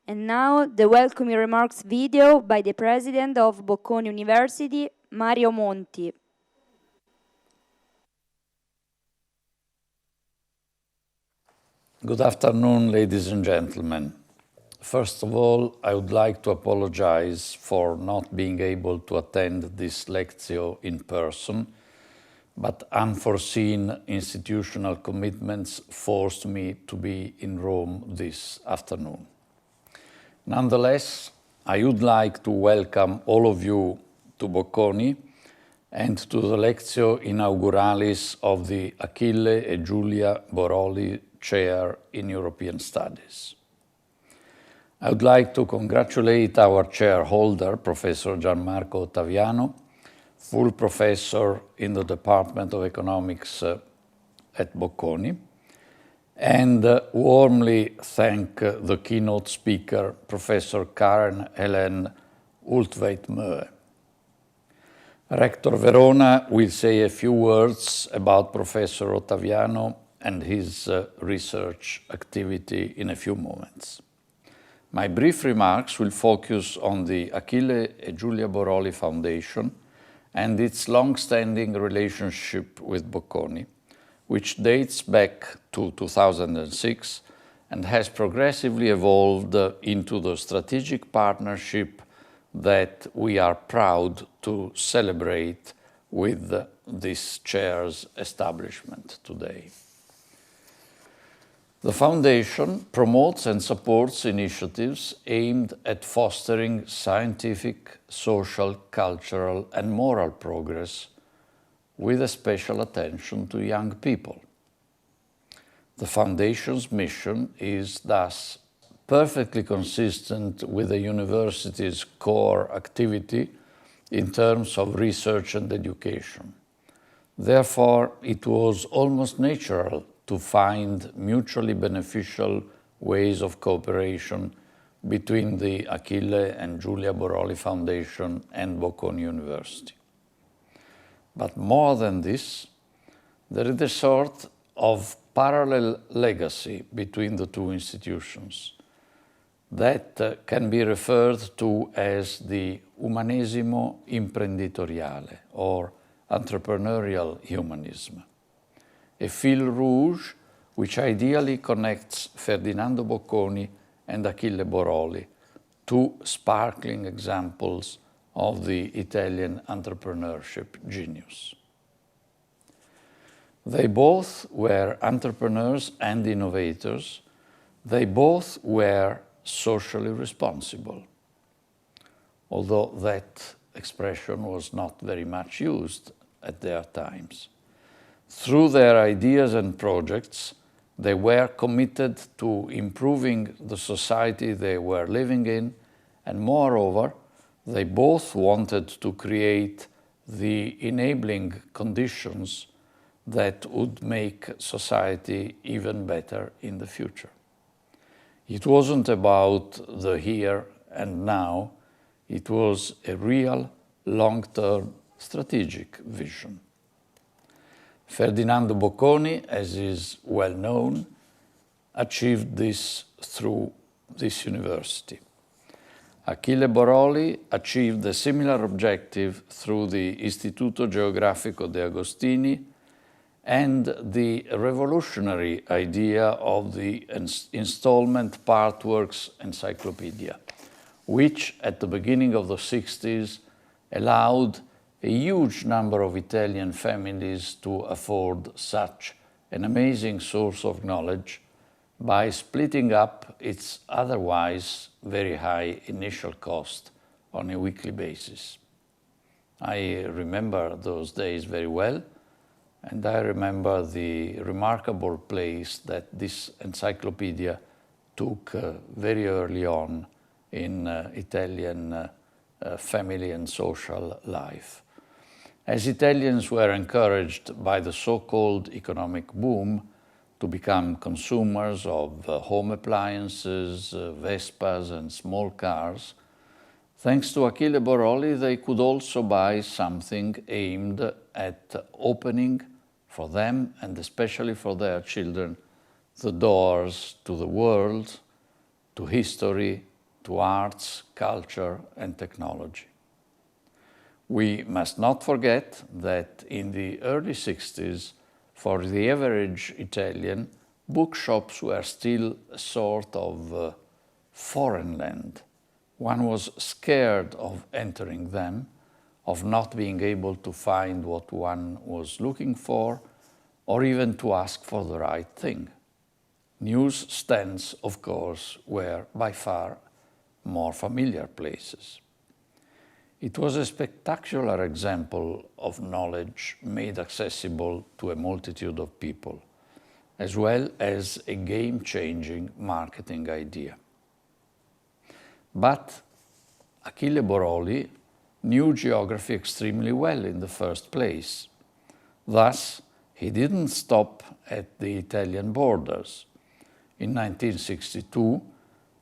And now the welcoming remarks video by the president of Bocconi University, Mario Monti. Good afternoon, ladies and gentlemen. First of all, I would like to apologize for not being able to attend this Lectio in person, but unforeseen institutional commitments forced me to be in Rome this afternoon. Nonetheless, I would like to welcome all of you to Bocconi and to the Lectio Inauguralis of the Achille and Giulia Boroli Chair in European Studies. I would like to congratulate our chairholder, Professor Gianmarco Ottaviano, full professor in the Department of Economics at Bocconi, and warmly thank the keynote speaker, Professor Karen Helen Ultveit-Moe. Rector Verona will say a few words about Professor Ottaviano and his research activity in a few moments. My brief remarks will focus on the Achille and Giulia Boroli Foundation and its long-standing relationship with Bocconi, which dates back to 2006 and has progressively evolved into the strategic partnership that we are proud to celebrate with this chair's establishment today. The Foundation promotes and supports initiatives aimed at fostering scientific, social, cultural, and moral progress with a special attention to young people. The Foundation's mission is thus perfectly consistent with the university's core activity in terms of research and education. Therefore, it was almost natural to find mutually beneficial ways of cooperation between the Achille and Giulia Boroli Foundation and Bocconi University. But more than this, there is a sort of parallel legacy between the two institutions that can be referred to as the umanesimo imprenditoriale, or entrepreneurial humanism, a fil rouge which ideally connects Ferdinando Bocconi and Achille Boroli, two sparkling examples of the Italian entrepreneurship genius. They both were entrepreneurs and innovators. They both were socially responsible, although that expression was not very much used at their times. Through their ideas and projects, they were committed to improving the society they were living in, and moreover, they both wanted to create the enabling conditions that would make society even better in the future. It wasn't about the here and now, it was a real long-term strategic vision. Ferdinando Bocconi, as is well known, achieved this through this university. Achille Boroli achieved a similar objective through the Istituto Geografico de Agostini and the revolutionary idea of the installment partworks encyclopedia, which at the beginning of the 60s allowed a huge number of Italian families to afford such an amazing source of knowledge by splitting up its otherwise very high initial cost on a weekly basis. I remember those days very well, and I remember the remarkable place that this encyclopedia took very early on in Italian family and social life. As Italians were encouraged by the so-called economic boom to become consumers of home appliances, Vespas and small cars, thanks to Achille Boroli, they could also buy something aimed at opening for them, and especially for their children, the doors to the world, to history, to arts, culture, and technology. We must not forget that in the early 60s, for the average Italian, bookshops were still a sort of foreign land. One was scared of entering them, of not being able to find what one was looking for, or even to ask for the right thing. Newsstands, of course, were by far more familiar places. It was a spectacular example of knowledge made accessible to a multitude of people, as well as a game-changing marketing idea. But Achille Boroli knew geography extremely well in the first place. Thus, he didn't stop at the Italian borders. In 1962,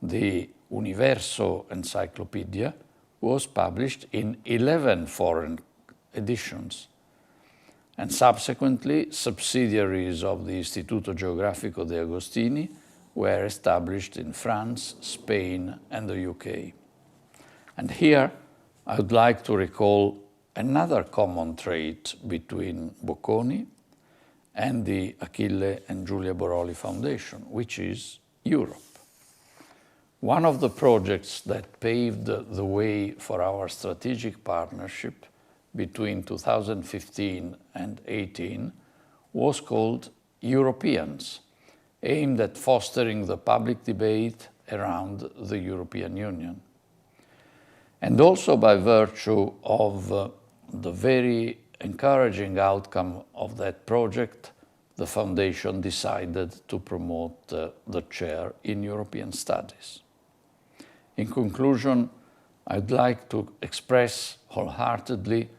the Universo Encyclopedia was published in 11 foreign editions, and subsequently subsidiaries of the Istituto Geografico de Agostini were established in France, Spain, and the UK. And here, I would like to recall another common trait between Bocconi and the Achille and Giulia Boroli Foundation, which is Europe. One of the projects that paved the way for our strategic partnership between 2015 and 2018 was called Europeans, aimed at fostering the public debate around the European Union. And also by virtue of the very encouraging outcome of that project, the Foundation decided to promote the chair in European Studies. In conclusion, I'd like to express wholeheartedly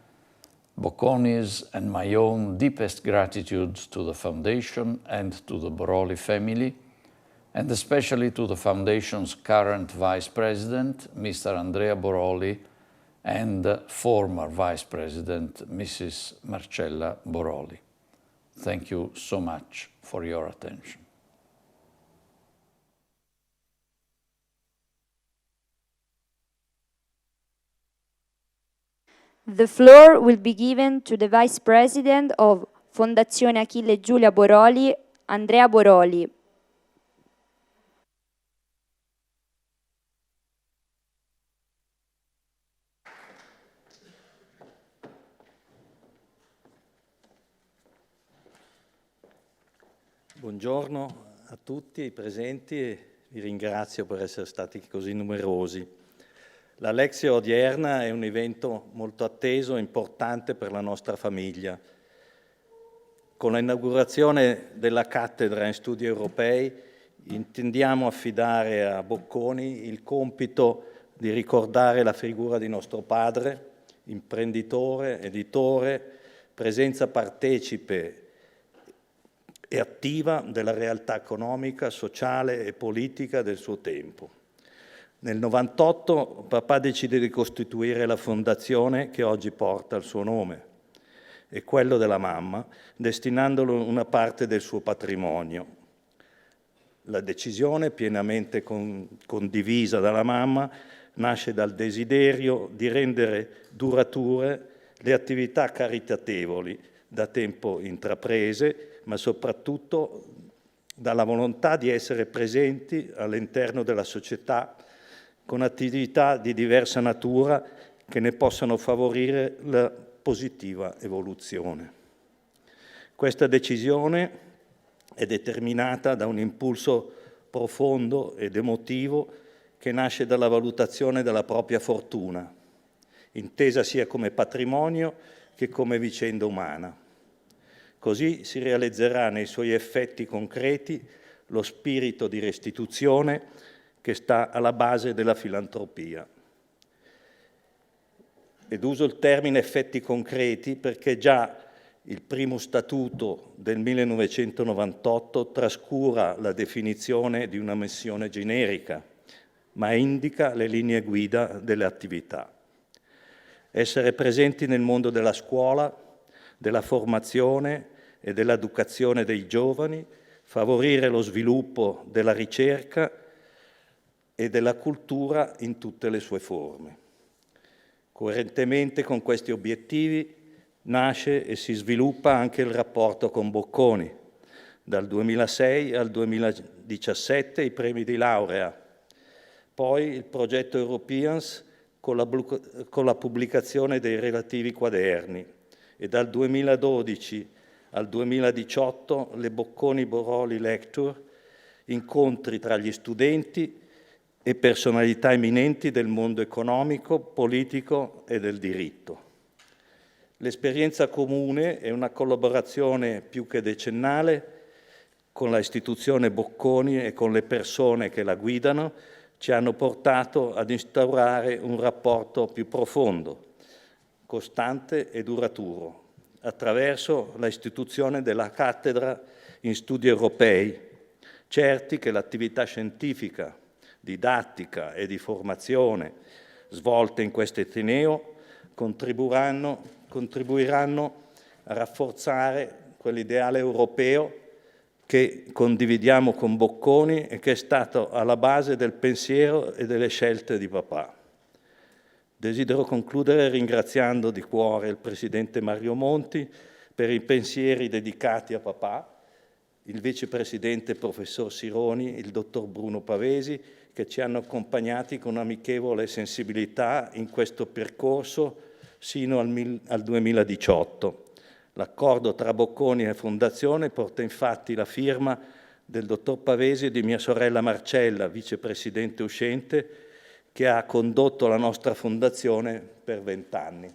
Bocconi's and my own deepest gratitude to the Foundation and to the Boroli family, and especially to the Foundation's current Vice President, Mr. Andrea Boroli, and former Vice President, Mrs. Marcella Boroli. Thank you so much for your attention. The floor will be given to the Vice President of Fondazione Achille e Giulia Boroli, Andrea Boroli. Buongiorno a tutti i presenti e vi ringrazio per essere stati così numerosi. La Lectio odierna è un evento molto atteso e importante per la nostra famiglia. Con l'inaugurazione della cattedra in studi europei intendiamo affidare a Bocconi il compito di ricordare la figura di nostro padre, imprenditore, editore, presenza partecipe e attiva della realtà economica, sociale e politica del suo tempo. Nel 98 papà decide di costituire la fondazione che oggi porta il suo nome e quello della mamma, destinandolo una parte del suo patrimonio. La decisione, pienamente condivisa dalla mamma, nasce dal desiderio di rendere durature le attività caritatevoli da tempo intraprese, ma soprattutto dalla volontà di essere presenti all'interno della società con attività di diversa natura che ne possano favorire la positiva evoluzione. Questa decisione è determinata da un impulso profondo ed emotivo che nasce dalla valutazione della propria fortuna, intesa sia come patrimonio che come vicenda umana. Così si realizzerà nei suoi effetti concreti lo spirito di restituzione che sta alla base della filantropia. Ed uso il termine effetti concreti perché già il primo statuto del 1998 trascura la definizione di una missione generica, ma indica le linee guida delle attività. Essere presenti nel mondo della scuola, della formazione e dell'educazione dei giovani, favorire lo sviluppo della ricerca e della cultura in tutte le sue forme. Coerentemente con questi obiettivi nasce e si sviluppa anche il rapporto con Bocconi. Dal 2006 al 2017 i premi di laurea, poi il progetto Europeans con la pubblicazione dei relativi quaderni e dal 2012 al 2018 le Bocconi-Boroli Lecture, incontri tra gli studenti e personalità eminenti del mondo economico, politico e del diritto. L'esperienza comune è una collaborazione più che decennale con la istituzione Bocconi e con le persone che la guidano, ci hanno portato ad instaurare un rapporto più profondo, costante e duraturo, attraverso la istituzione della cattedra in studi europei, certi che l'attività scientifica, didattica e di formazione svolte in questo ateneo contribuiranno a rafforzare quell'ideale europeo che condividiamo con Bocconi e che è stato alla base del pensiero e delle scelte di papà. Desidero concludere ringraziando di cuore il Presidente Mario Monti per i pensieri dedicati a papà, il Vicepresidente Professor Sironi, il Dottor Bruno Pavesi, che ci hanno accompagnati con amichevole sensibilità in questo percorso sino al 2018. L'accordo tra Bocconi e Fondazione porta infatti la firma del Dottor Pavesi e di mia sorella Marcella, Vicepresidente uscente, che ha condotto la nostra Fondazione per 20 anni.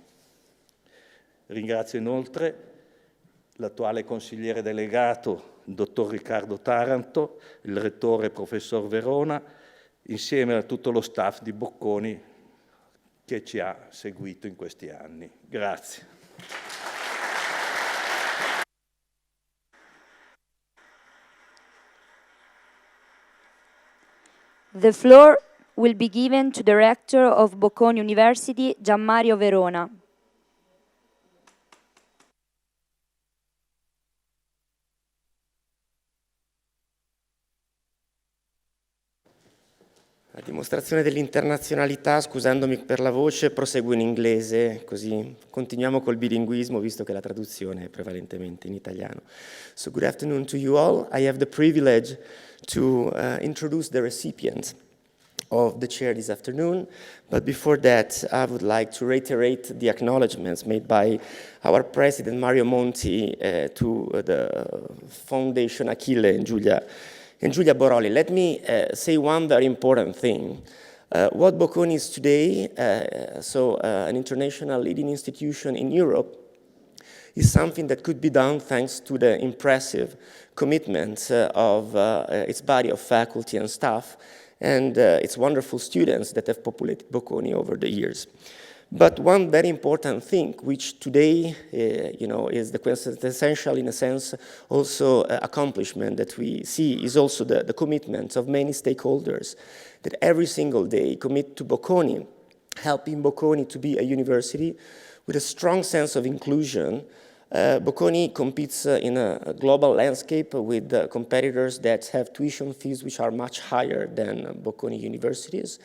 Ringrazio inoltre l'attuale consigliere delegato, il Dottor Riccardo Taranto, il Rettore Professor Verona, insieme a tutto lo staff di Bocconi che ci ha seguito in questi anni. Grazie. The floor will be given to the rector of Bocconi University, Gianmario Verona. La dimostrazione dell'internazionalità, scusandomi per la voce, proseguo in inglese, così continuiamo col bilinguismo, visto che la traduzione è prevalentemente in italiano. So good afternoon to you all. I have the privilege to introduce the recipient of the chair this afternoon, but before that, I would like to reiterate the acknowledgements made by our president, Mario Monti, to the Foundation Achille and Giulia Boroli. Let me say one very important thing. What Bocconi is today, an international leading institution in Europe, is something that could be done thanks to the impressive commitment of its body of faculty and staff and its wonderful students that have populated Bocconi over the years. But one very important thing, which today, is the quintessential, in a sense, also accomplishment that we see, is also the commitment of many stakeholders that every single day commit to Bocconi, helping Bocconi to be a university with a strong sense of inclusion. Bocconi competes in a global landscape with competitors that have tuition fees which are much higher than Bocconi universities.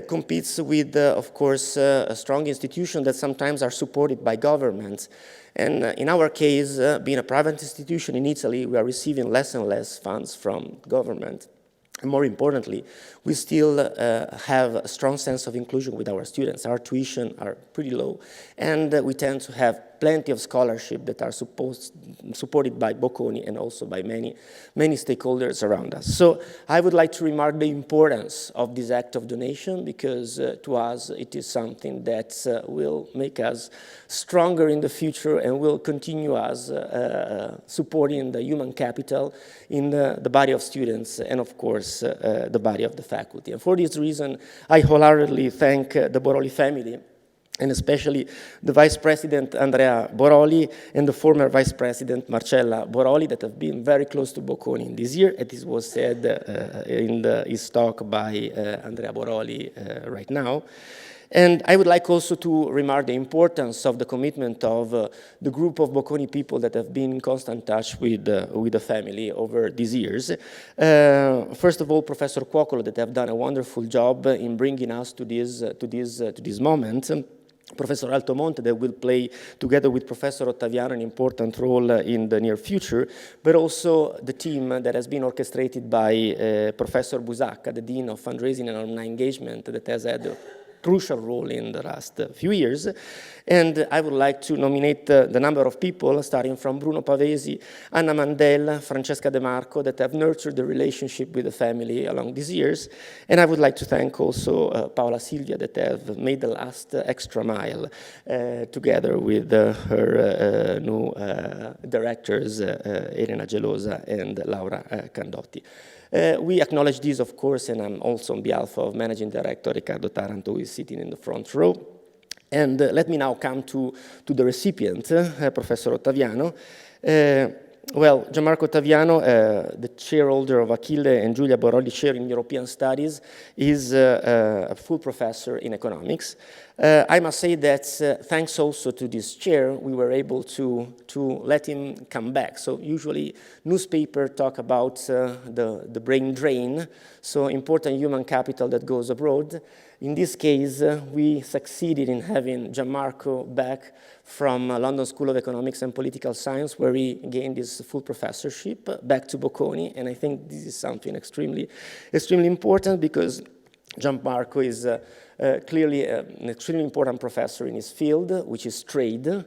Competes with, of course, a strong institution that sometimes are supported by governments. And in our case, being a private institution in Italy, we are receiving less and less funds from government. And more importantly, we still have a strong sense of inclusion with our students. Our tuition are pretty low, and we tend to have plenty of scholarship that are supported by Bocconi and also by many stakeholders around us. So I would like to remark the importance of this act of donation, because to us it is something that will make us stronger in the future and will continue us supporting the human capital in the body of students and, of course, the body of the faculty. And for this reason, I wholeheartedly thank the Boroli family, and especially the Vice President Andrea Boroli and the former Vice President Marcella Boroli, that have been very close to Bocconi in this year, and this was said in his talk by Andrea Boroli right now. And I would like also to remark the importance of the commitment of the group of Bocconi people that have been in constant touch with the family over these years. First of all, Professor Cuocolo, that have done a wonderful job in bringing us to this moment. Professor Altomonte, that will play, together with Professor Ottaviano, an important role in the near future, but also the team that has been orchestrated by Professor Busacca, the Dean of Fundraising and Alumni Engagement, that has had a crucial role in the last few years. And I would like to nominate the number of people, starting from Bruno Pavesi, Anna Mandel, Francesca De Marco, that have nurtured the relationship with the family along these years. And I would like to thank also Paola Silvia, that have made the last extra mile together with her new directors, Elena Gelosa and Laura Candotti. We acknowledge this, of course, and I'm also on behalf of Managing Director Riccardo Taranto, who is sitting in the front row. And let me now come to the recipient, Professor Ottaviano. Well, Gianmarco Ottaviano, the chairholder of Achille and Giulia Boroli Chair in European Studies, is a full professor in economics. I must say that thanks also to this chair, we were able to let him come back. So usually newspapers talk about the brain drain, so important human capital that goes abroad. In this case, we succeeded in having Gianmarco back from London School of Economics and Political Science, where he gained his full professorship, back to Bocconi. And I think this is something extremely important, because Gianmarco is clearly an extremely important professor in his field, which is trade.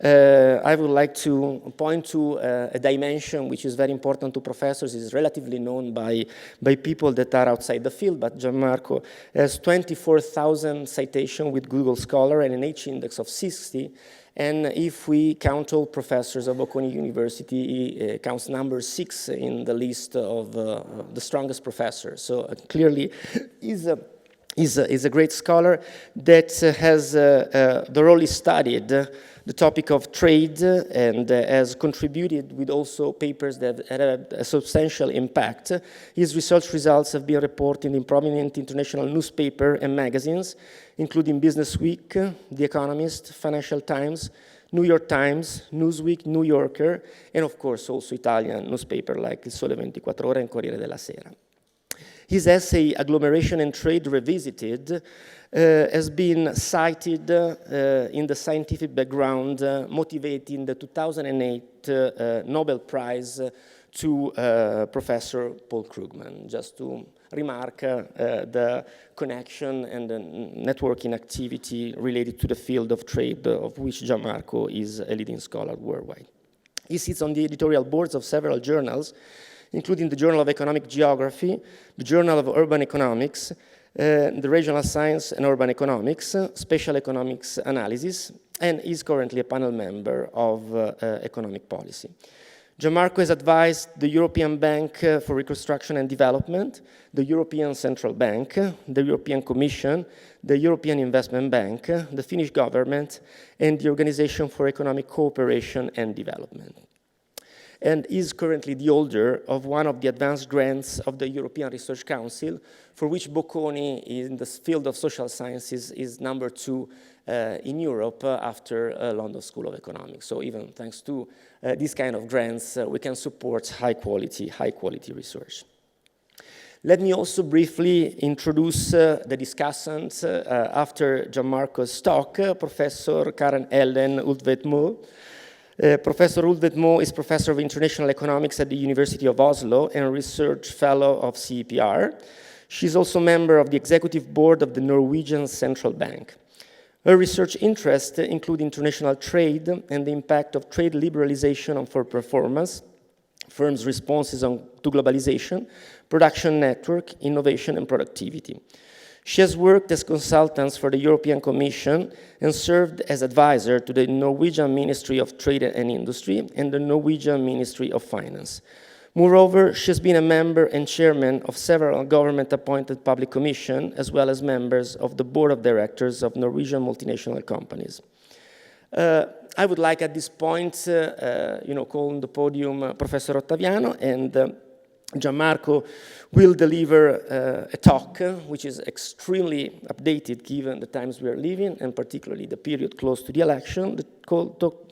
I would like to point to a dimension which is very important to professors, is relatively known by people that are outside the field, but Gianmarco has 24,000 citations with Google Scholar and an H-index of 60. And if we count all professors of Bocconi University, he counts number 6 in the list of the strongest professors. So clearly is a great scholar that has thoroughly studied the topic of trade and has contributed with also papers that had a substantial impact. His research results have been reported in prominent international newspapers and magazines, including Business Week, The Economist, Financial Times, New York Times, Newsweek, New Yorker, and of course also Italian newspapers like Il Sole 24 Ore and Corriere della Sera. His essay, Agglomeration and Trade Revisited, has been cited in the scientific background motivating the 2008 Nobel Prize to Professor Paul Krugman, just to remark the connection and the networking activity related to the field of trade, of which Gianmarco is a leading scholar worldwide. He sits on the editorial boards of several journals, including the Journal of Economic Geography, the Journal of Urban Economics, the Regional Science and Urban Economics, Special Economics Analysis, and is currently a panel member of Economic Policy. Gianmarco has advised the European Bank for Reconstruction and Development, the European Central Bank, the European Commission, the European Investment Bank, the Finnish government, and the Organization for Economic Cooperation and Development, and is currently the holder of one of the advanced grants of the European Research Council, for which Bocconi in the field of social sciences is number 2 in Europe after London School of Economics. So even thanks to these kind of grants, we can support high quality research. Let me also briefly introduce the discussants after Gianmarco's talk, Professor Karen Ellen Ultvedt-Moe. Professor Ultvedt-Moe is Professor of International Economics at the University of Oslo and a Research Fellow of CEPR. She's also a member of the Executive Board of the Norwegian Central Bank. Her research interests include international trade and the impact of trade liberalization on for performance, firms' responses to globalization, production network, innovation, and productivity. She has worked as consultant for the European Commission and served as advisor to the Norwegian Ministry of Trade and Industry and the Norwegian Ministry of Finance. Moreover, she has been a member and chairman of several government-appointed public commissions, as well as members of the board of directors of Norwegian multinational companies. I would like at this point, call on the podium Professor Ottaviano and Gianmarco will deliver a talk which is extremely updated given the times we are living, and particularly the period close to the election. The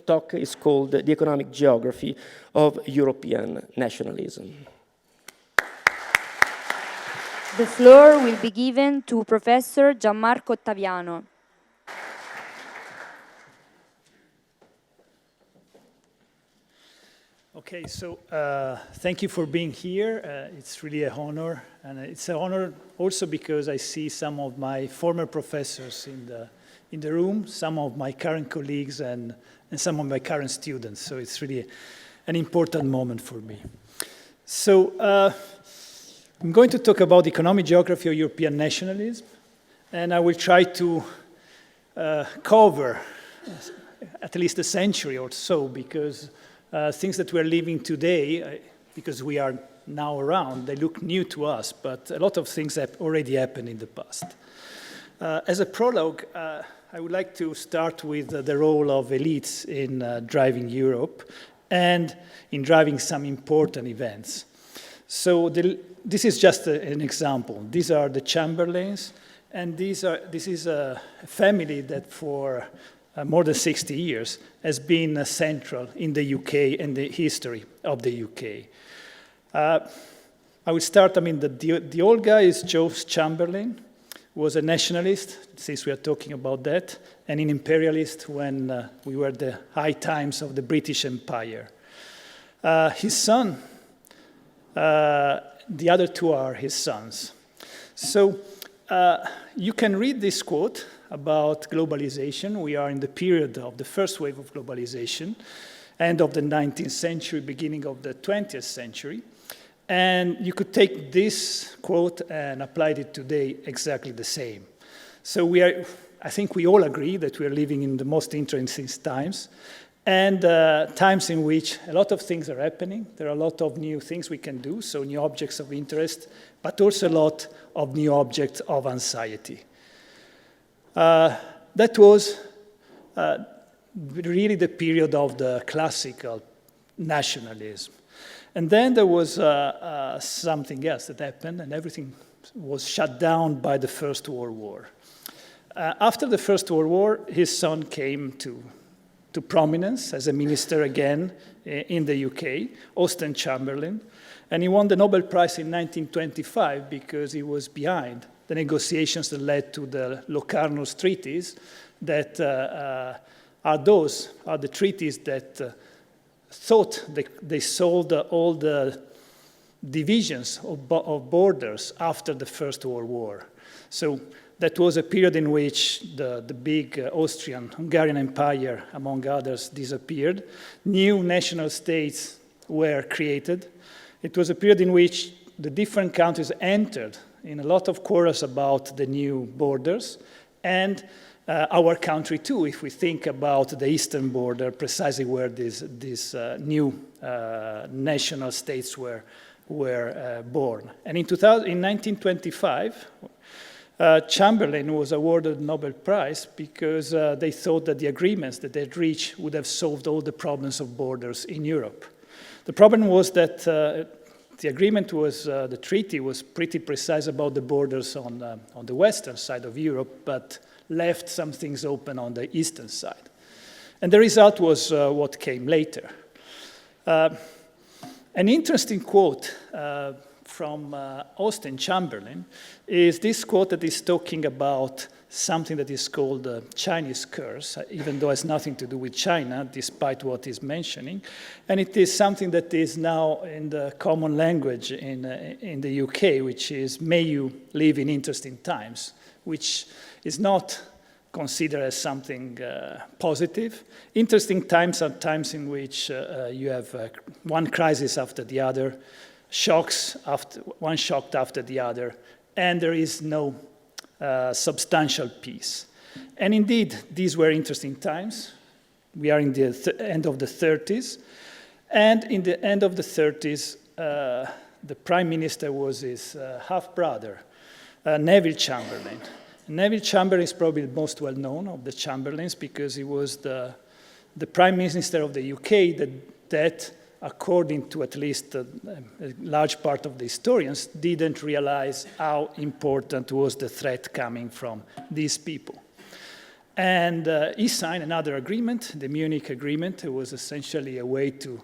talk is called The Economic Geography of European Nationalism. The floor will be given to Professor Gianmarco Ottaviano. Okay, so thank you for being here. It's really an honor, and it's an honor also because I see some of my former professors in the room, some of my current colleagues, and some of my current students. So it's really an important moment for me. So I'm going to talk about economic geography of European nationalism, and I will try to cover at least a century or so, because things that we're living today, because we are now around, they look new to us, but a lot of things have already happened in the past. As a prologue, I would like to start with the role of elites in driving Europe and in driving some important events. So this is just an example. These are the Chamberlains, and this is a family that for more than 60 years has been central in the UK and the history of the UK. I will start, the old guy is George Chamberlain, was a nationalist, since we are talking about that, and an imperialist when we were at the high times of the British Empire. His son, the other two are his sons. So you can read this quote about globalization. We are in the period of the first wave of globalization, end of the 19th century, beginning of the 20th century. And you could take this quote and apply it today exactly the same. So I think we all agree that we are living in the most interesting times, and times in which a lot of things are happening. There are a lot of new things we can do, so new objects of interest, but also a lot of new objects of anxiety. That was really the period of the classical nationalism. And then there was something else that happened, and everything was shut down by the First World War. After the First World War, his son came to prominence as a minister again in the UK, Austen Chamberlain, and he won the Nobel Prize in 1925 because he was behind the negotiations that led to the Locarno's treaties that are the treaties that thought they solved all the divisions of borders after the First World War. So that was a period in which the big Austrian-Hungarian Empire, among others, disappeared. New national states were created. It was a period in which the different countries entered in a lot of quarrels about the new borders, and our country too, if we think about the eastern border, precisely where these new national states were born. And in 1925, Chamberlain was awarded the Nobel Prize because they thought that the agreements that they'd reached would have solved all the problems of borders in Europe. The problem was that the agreement was, the treaty was pretty precise about the borders on the western side of Europe, but left some things open on the eastern side. And the result was what came later. An interesting quote from Austen Chamberlain is this quote that is talking about something that is called the Chinese curse, even though it has nothing to do with China, despite what he's mentioning. And it is something that is now in the common language in the UK, which is, may you live in interesting times, which is not considered as something positive. Interesting times are times in which you have one crisis after the other, one shock after the other, and there is no substantial peace. And indeed, these were interesting times. We are in the end of the 30s, and in the end of the 30s, the prime minister was his half-brother, Neville Chamberlain. Neville Chamberlain is probably the most well-known of the Chamberlains because he was the prime minister of the UK that according to at least a large part of the historians, didn't realize how important was the threat coming from these people. And he signed another agreement, the Munich Agreement. It was essentially a way to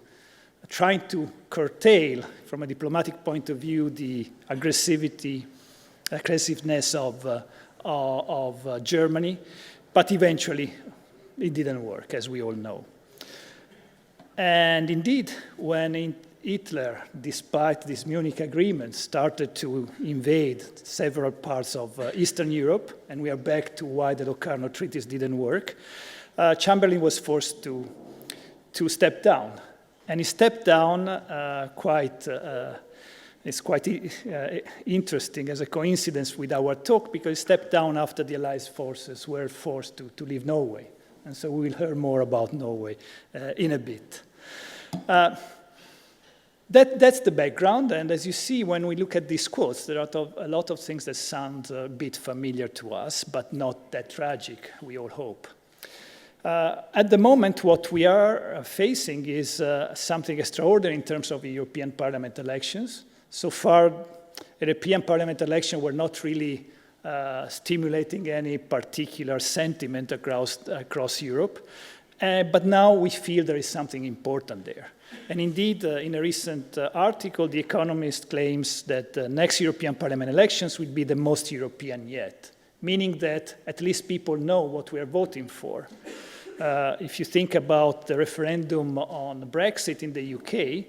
try to curtail, from a diplomatic point of view, the aggressiveness of Germany. But eventually, it didn't work, as we all know. And indeed, when Hitler, despite this Munich Agreement, started to invade several parts of Eastern Europe, and we are back to why the Locarno treaties didn't work, Chamberlain was forced to step down. And he stepped down it's quite interesting as a coincidence with our talk, because he stepped down after the Allied forces were forced to leave Norway. And so we will hear more about Norway in a bit. That's the background, and as you see, when we look at these quotes, there are a lot of things that sound a bit familiar to us, but not that tragic, we all hope. At the moment, what we are facing is something extraordinary in terms of European Parliament elections. So far, European Parliament elections were not really stimulating any particular sentiment across Europe. But now we feel there is something important there. And indeed, in a recent article, The Economist claims that the next European Parliament elections will be the most European yet, meaning that at least people know what we are voting for. If you think about the referendum on Brexit in the UK,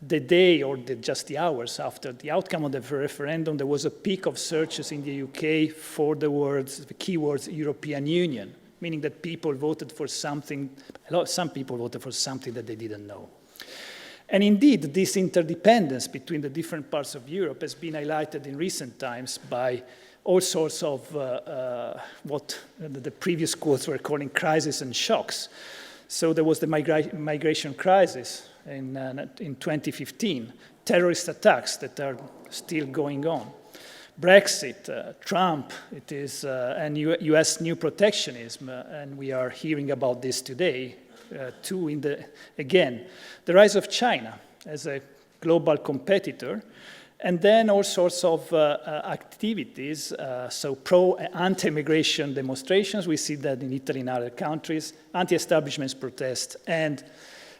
the day or just the hours after the outcome of the referendum, there was a peak of searches in the UK for the keywords European Union, meaning that people voted for something, some people voted for something that they didn't know. And indeed, this interdependence between the different parts of Europe has been highlighted in recent times by all sorts of what the previous quotes were calling crises and shocks. So there was the migration crisis in 2015, terrorist attacks that are still going on. Brexit, Trump, and U.S. new protectionism, and we are hearing about this today, too, again, the rise of China as a global competitor, and then all sorts of activities, so pro- and anti-immigration demonstrations, we see that in Italy and other countries, anti-establishment protests, and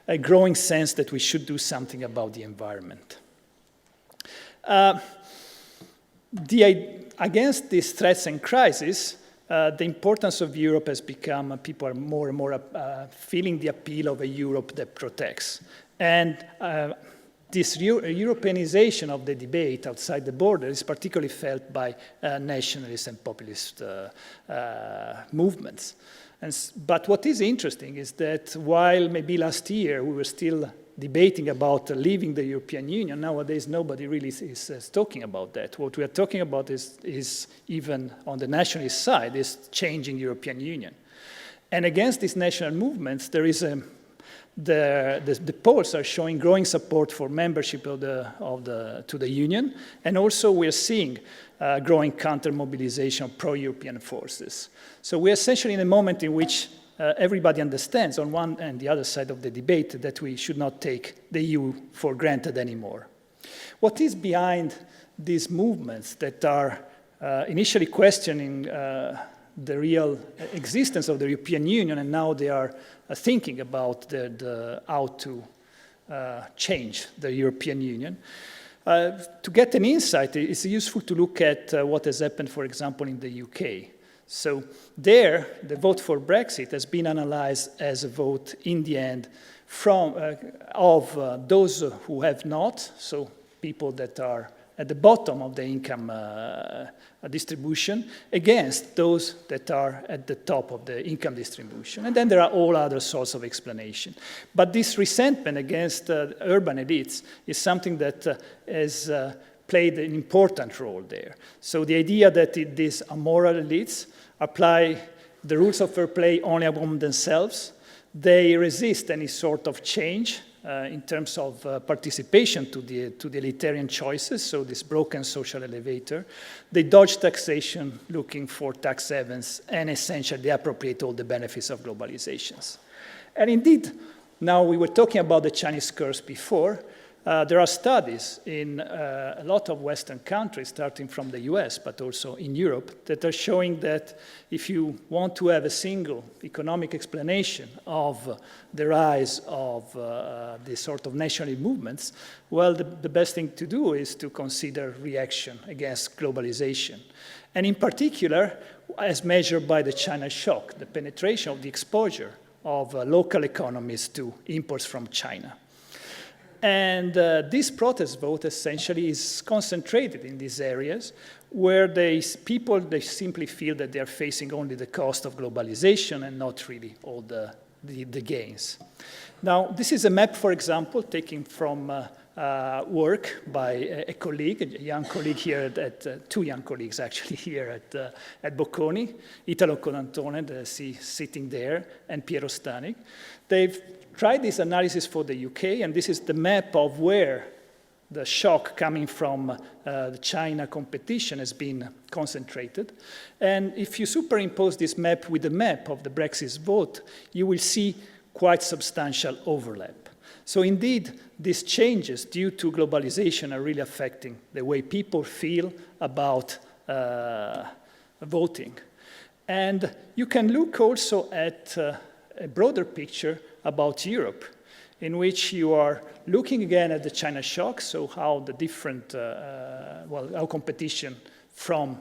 a growing sense that we should do something about the environment. Against these threats and crises, the importance of Europe has become, people are more and more feeling the appeal of a Europe that protects. And this Europeanization of the debate outside the border is particularly felt by nationalist and populist movements. But what is interesting is that while maybe last year we were still debating about leaving the European Union, nowadays nobody really is talking about that. What we are talking about is even on the nationalist side, is changing European Union. And against these national movements, there is the polls are showing growing support for membership to the Union, and also we're seeing growing counter-mobilization of pro-European forces. So we're essentially in a moment in which everybody understands on one and the other side of the debate that we should not take the EU for granted anymore. What is behind these movements that are initially questioning the real existence of the European Union, and now they are thinking about how to change the European Union? To get an insight, it's useful to look at what has happened, for example, in the UK. So there, the vote for Brexit has been analyzed as a vote, in the end, of those who have not, so people that are at the bottom of the income distribution, against those that are at the top of the income distribution. And then there are all other sorts of explanation. But this resentment against urban elites is something that has played an important role there. So the idea that these amoral elites apply the rules of fair play only among themselves, they resist any sort of change in terms of participation to the elitarian choices, so this broken social elevator. They dodge taxation, looking for tax havens, and essentially they appropriate all the benefits of globalizations. And indeed, Now, we were talking about the Chinese curse before. There are studies in a lot of Western countries, starting from the US, but also in Europe, that are showing that if you want to have a single economic explanation of the rise of these sort of national movements, well, the best thing to do is to consider reaction against globalization. And in particular, as measured by the China shock, the penetration of the exposure of local economies to imports from China. And this protest vote essentially is concentrated in these areas where people simply feel that they are facing only the cost of globalization and not really all the gains. Now, this is a map, for example, taken from work by a colleague, a young colleague here two young colleagues actually here at Bocconi, Italo Colantone, sitting there, and Piero Stanik. They've tried this analysis for the UK, and this is the map of where the shock coming from the China competition has been concentrated. And if you superimpose this map with the map of the Brexit vote, you will see quite substantial overlap. So indeed, these changes due to globalization are really affecting the way people feel about voting. And you can look also at a broader picture about Europe, in which you are looking again at the China shock, so how the different, how competition from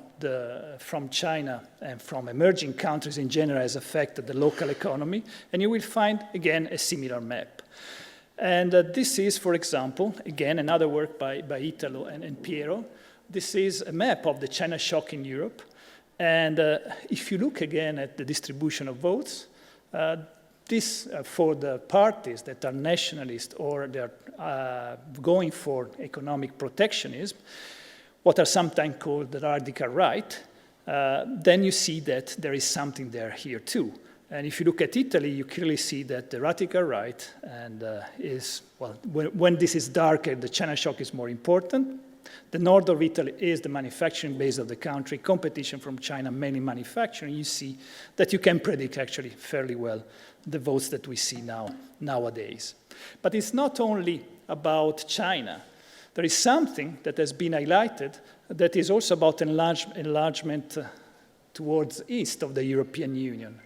China and from emerging countries in general has affected the local economy, and you will find, again, a similar map. And this is, for example, again, another work by Italo and Piero. This is a map of the China shock in Europe, and if you look again at the distribution of votes, this, for the parties that are nationalist or they're going for economic protectionism, what are sometimes called the radical right, then you see that there is something there here too. And if you look at Italy, you clearly see that the radical right and is, well, when this is darker, the China shock is more important. The north of Italy is the manufacturing base of the country, competition from China, mainly manufacturing. You see that you can predict actually fairly well the votes that we see nowadays. But it's not only about China. There is something that has been highlighted that is also about enlargement towards east of the European Union.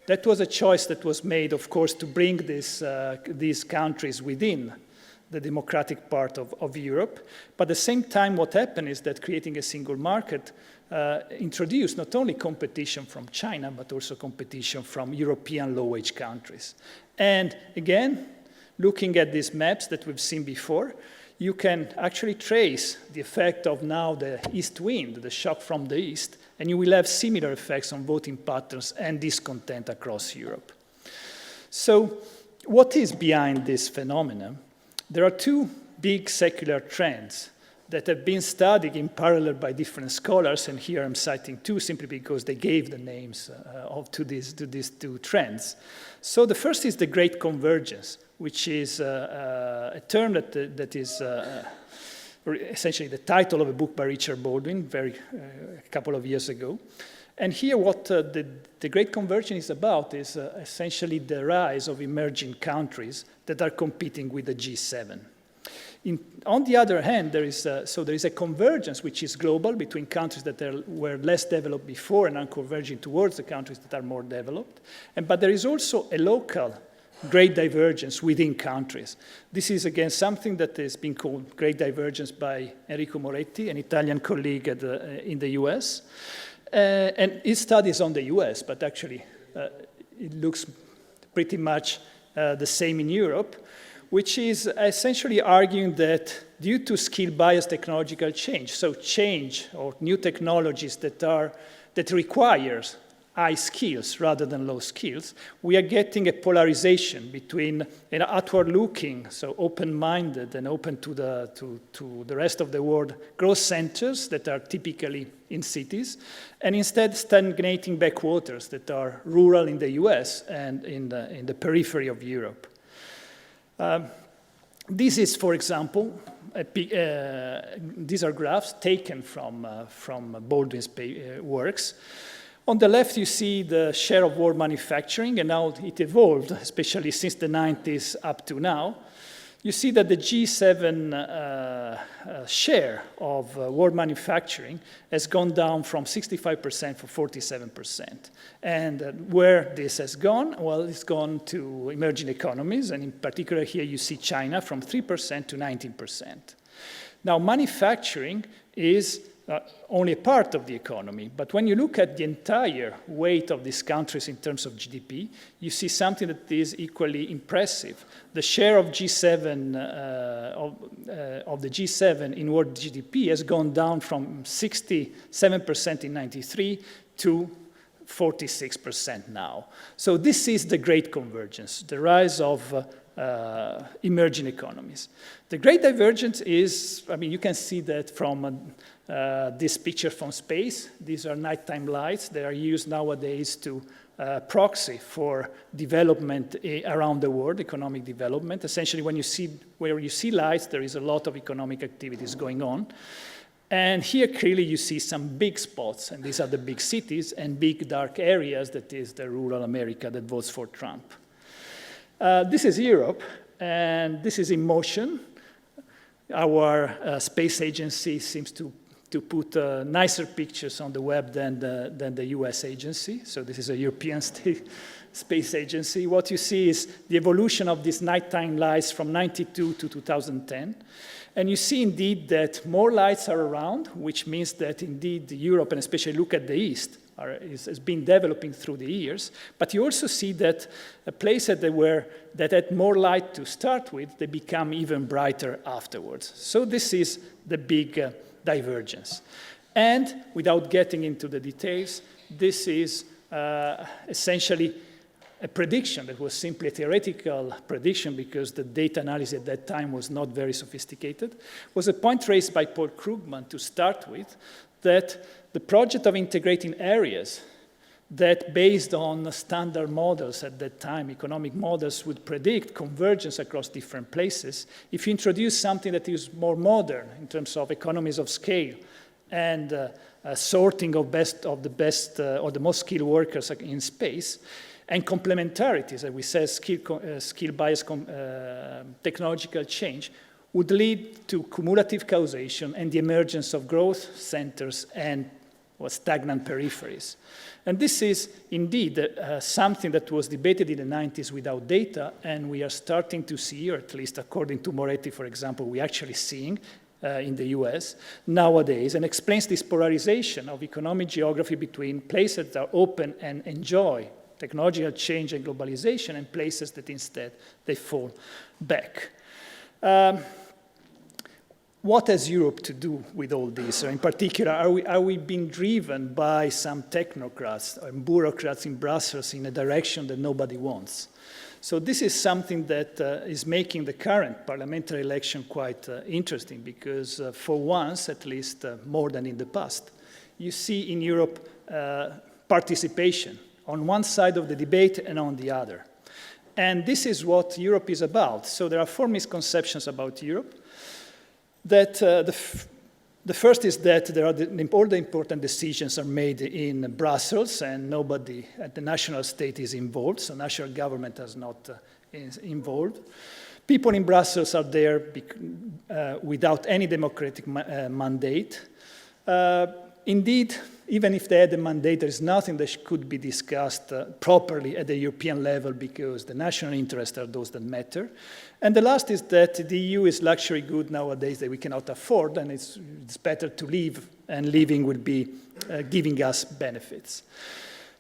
That was a choice that was made, of course, to bring these countries within the democratic part of Europe. But at the same time, what happened is that creating a single market introduced not only competition from China, but also competition from European low-wage countries. And again, looking at these maps that we've seen before, you can actually trace the effect of now the east wind, the shock from the east, and you will have similar effects on voting patterns and discontent across Europe. So what is behind this phenomenon? There are two big secular trends that have been studied in parallel by different scholars, and here I'm citing two simply because they gave the names to these two trends. So the first is the Great Convergence, which is a term that is essentially the title of a book by Richard Baldwin a couple of years ago. And here what the Great Convergence is about is essentially the rise of emerging countries that are competing with the G7. On the other hand, there is a convergence which is global between countries that were less developed before and are converging towards the countries that are more developed. But there is also a local great divergence within countries. This is, again, something that has been called great divergence by Enrico Moretti, an Italian colleague in the US. And his study is on the US, but actually it looks pretty much the same in Europe, which is essentially arguing that due to skill-biased technological change, so change or new technologies that requires high skills rather than low skills, we are getting a polarization between an outward-looking, so open-minded and open to the rest of the world growth centers that are typically in cities, and instead stagnating backwaters that are rural in the US and in the periphery of Europe. This is, for example, these are graphs taken from Baldwin's works, On the left, you see the share of world manufacturing and how it evolved, especially since the 90s up to now. You see that the G7 share of world manufacturing has gone down from 65% to 47%. And where this has gone? Well, it's gone to emerging economies, and in particular here you see China from 3% to 19%. Now, manufacturing is only a part of the economy, but when you look at the entire weight of these countries in terms of GDP, you see something that is equally impressive. The share of G7 of the G7 in world GDP has gone down from 67% in '93 to 46% now. So this is the great convergence, the rise of emerging economies. The great divergence is, I mean, you can see that from this picture from space. These are nighttime lights. They are used nowadays to proxy for development around the world, economic development. Essentially, where you see lights, there is a lot of economic activities going on. And here, clearly, you see some big spots, and these are the big cities, and big dark areas, that is the rural America that votes for Trump. This is Europe, and this is in motion. Our space agency seems to put nicer pictures on the web than the US agency. So this is a European space agency. What you see is the evolution of these nighttime lights from '92 to 2010. And you see indeed that more lights are around, which means that indeed Europe, and especially look at the East, has been developing through the years. But you also see that places that had more light to start with, they become even brighter afterwards. So this is the big divergence. And without getting into the details, this is essentially a prediction that was simply a theoretical prediction because the data analysis at that time was not very sophisticated, was a point raised by Paul Krugman to start with, that the project of integrating areas that based on standard models at that time, economic models would predict convergence across different places. If you introduce something that is more modern in terms of economies of scale and sorting of the best or the most skilled workers in space, and complementarities, as we said, skill-biased technological change, would lead to cumulative causation and the emergence of growth centers and stagnant peripheries. And this is indeed something that was debated in the 90s without data, and we are starting to see, or at least according to Moretti, for example, we're actually seeing in the US nowadays, and explains this polarization of economic geography between places that are open and enjoy technological change and globalization, and places that instead they fall back. What has Europe to do with all this? In particular, are we being driven by some technocrats and bureaucrats in Brussels in a direction that nobody wants? So this is something that is making the current parliamentary election quite interesting because for once, at least more than in the past, you see in Europe participation on one side of the debate and on the other. And this is what Europe is about. So there are four misconceptions about Europe. That the first is that all the important decisions are made in Brussels and nobody at the national state is involved, so national government is not involved. People in Brussels are there without any democratic mandate. Indeed, even if they had a mandate, there is nothing that could be discussed properly at the European level because the national interests are those that matter. And the last is that the EU is luxury good nowadays that we cannot afford, and it's better to leave, and leaving will be giving us benefits.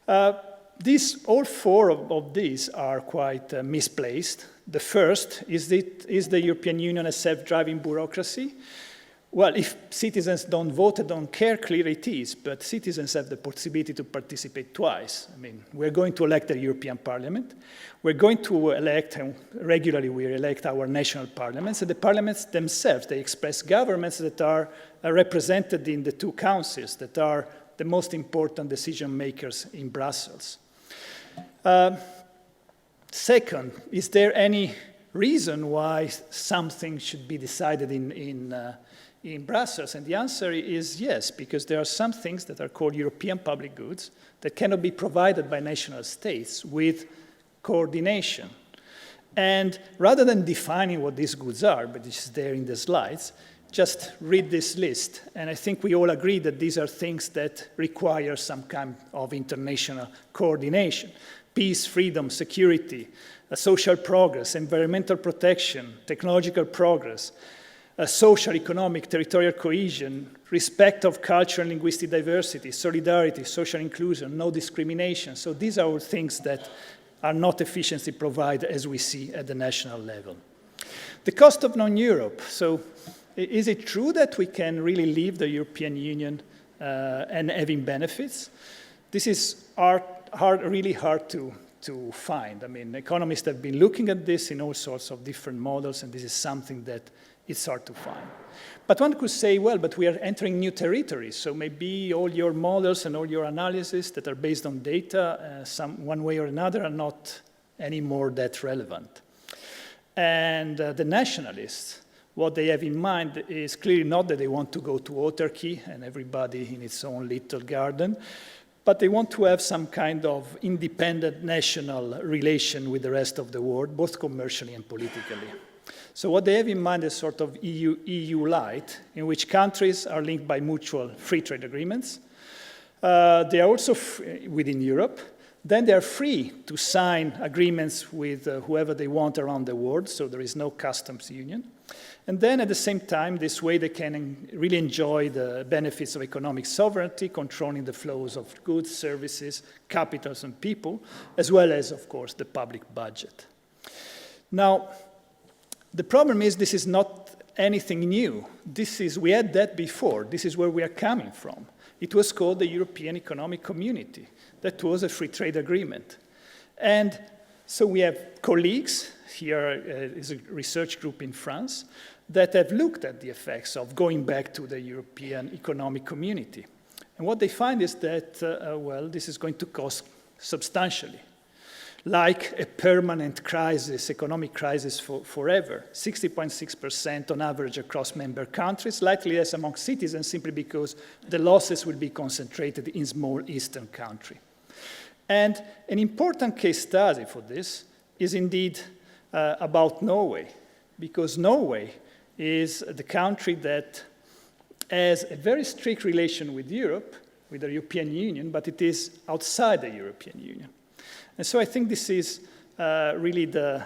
All four of these are quite misplaced. The first is the European Union a self-driving bureaucracy? Well, if citizens don't vote and don't care, clearly it is, but citizens have the possibility to participate twice. I mean, we're going to elect the European Parliament. We're going to elect, and regularly we elect our national parliaments, and the parliaments themselves, they express governments that are represented in the two councils that are the most important decision makers in Brussels. Second, is there any reason why something should be decided in in Brussels? And the answer is yes, because there are some things that are called European public goods that cannot be provided by national states with coordination. And rather than defining what these goods are, but this is there in the slides, just read this list. And I think we all agree that these are things that require some kind of international coordination. Peace, freedom, security, social progress, environmental protection, technological progress, social, economic, territorial cohesion, respect of cultural and linguistic diversity, solidarity, social inclusion, no discrimination. So these are all things that are not efficiently provided as we see at the national level. The cost of non-Europe. So is it true that we can really leave the European Union and having benefits? This is really hard to find. I mean, economists have been looking at this in all sorts of different models, and this is something that it's hard to find. But one could say, well, but we are entering new territories, so maybe all your models and all your analyses that are based on data, one way or another, are not anymore that relevant. And the nationalists, what they have in mind is clearly not that they want to go to autarky and everybody in its own little garden, but they want to have some kind of independent national relation with the rest of the world, both commercially and politically. So what they have in mind is sort of EU light, in which countries are linked by mutual free trade agreements. They are also within Europe. Then they are free to sign agreements with whoever they want around the world, so there is no customs union. And then at the same time, this way they can really enjoy the benefits of economic sovereignty, controlling the flows of goods, services, capitals, and people, as well as, of course, the public budget. Now, the problem is this is not anything new. We had that before. This is where we are coming from. It was called the European Economic Community. That was a free trade agreement. And so we have colleagues, here is a research group in France, that have looked at the effects of going back to the European Economic Community. And what they find is that, well, this is going to cost substantially. Like a permanent crisis, economic crisis forever, 60.6% on average across member countries, slightly less among citizens simply because the losses will be concentrated in small eastern countries. And an important case study for this is indeed about Norway, because Norway is the country that has a very strict relation with Europe, with the European Union, but it is outside the European Union. And so I think this is really the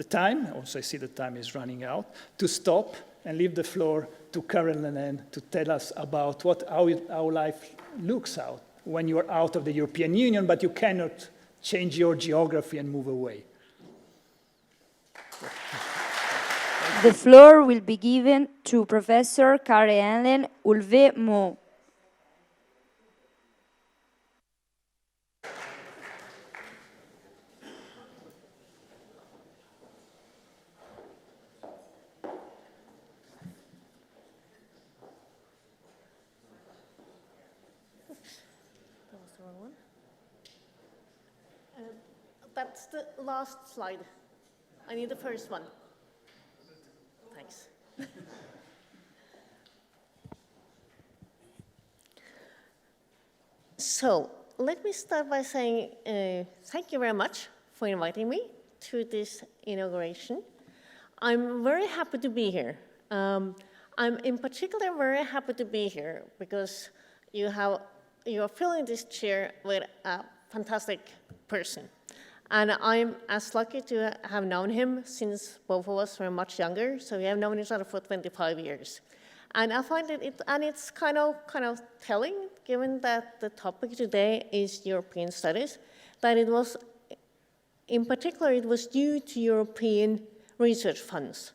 time, also I see the time is running out, to stop and leave the floor to Caroline to tell us about how life looks out when you are out of the European Union, but you cannot change your geography and move away. The floor will be given to Professor Karen Ulve-Mo. That's the last slide. I need the first one. Thanks. So let me start by saying thank you very much for inviting me to this inauguration. I'm very happy to be here. I'm in particular very happy to be here because you are filling this chair with a fantastic person. And I'm as lucky to have known him since both of us were much younger, so we have known each other for 25 years. And I find it's kind of telling, given that the topic today is European studies, that it was, in particular, it was due to European research funds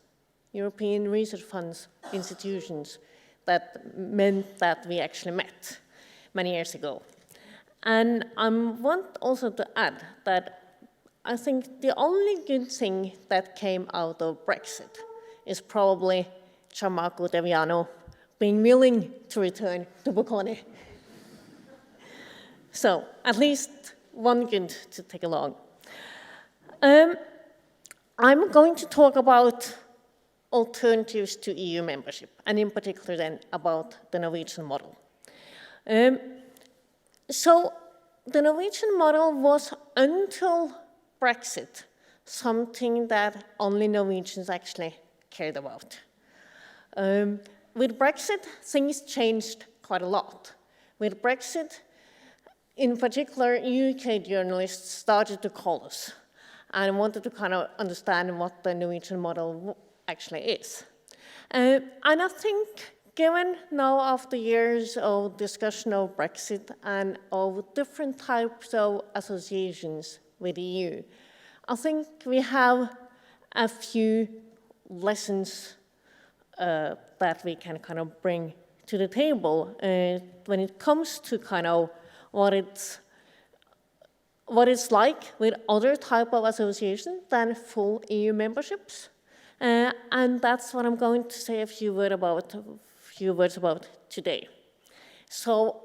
institutions, that meant that we actually met many years ago. And I want also to add that I think the only good thing that came out of Brexit is probably Gianmarco Deviano being willing to return to Bocconi. So at least one good to take along. I'm going to talk about alternatives to EU membership, and in particular then about the Norwegian model. So the Norwegian model was, until Brexit, something that only Norwegians actually cared about. With Brexit, things changed quite a lot. With Brexit, in particular, UK journalists started to call us and wanted to kind of understand what the Norwegian model actually is. And I think, given now after years of discussion of Brexit and of different types of associations with the EU, I think we have a few lessons that we can kind of bring to the table when it comes to kind of what it's like with other type of associations than full EU memberships. And that's what I'm going to say a few words about today. So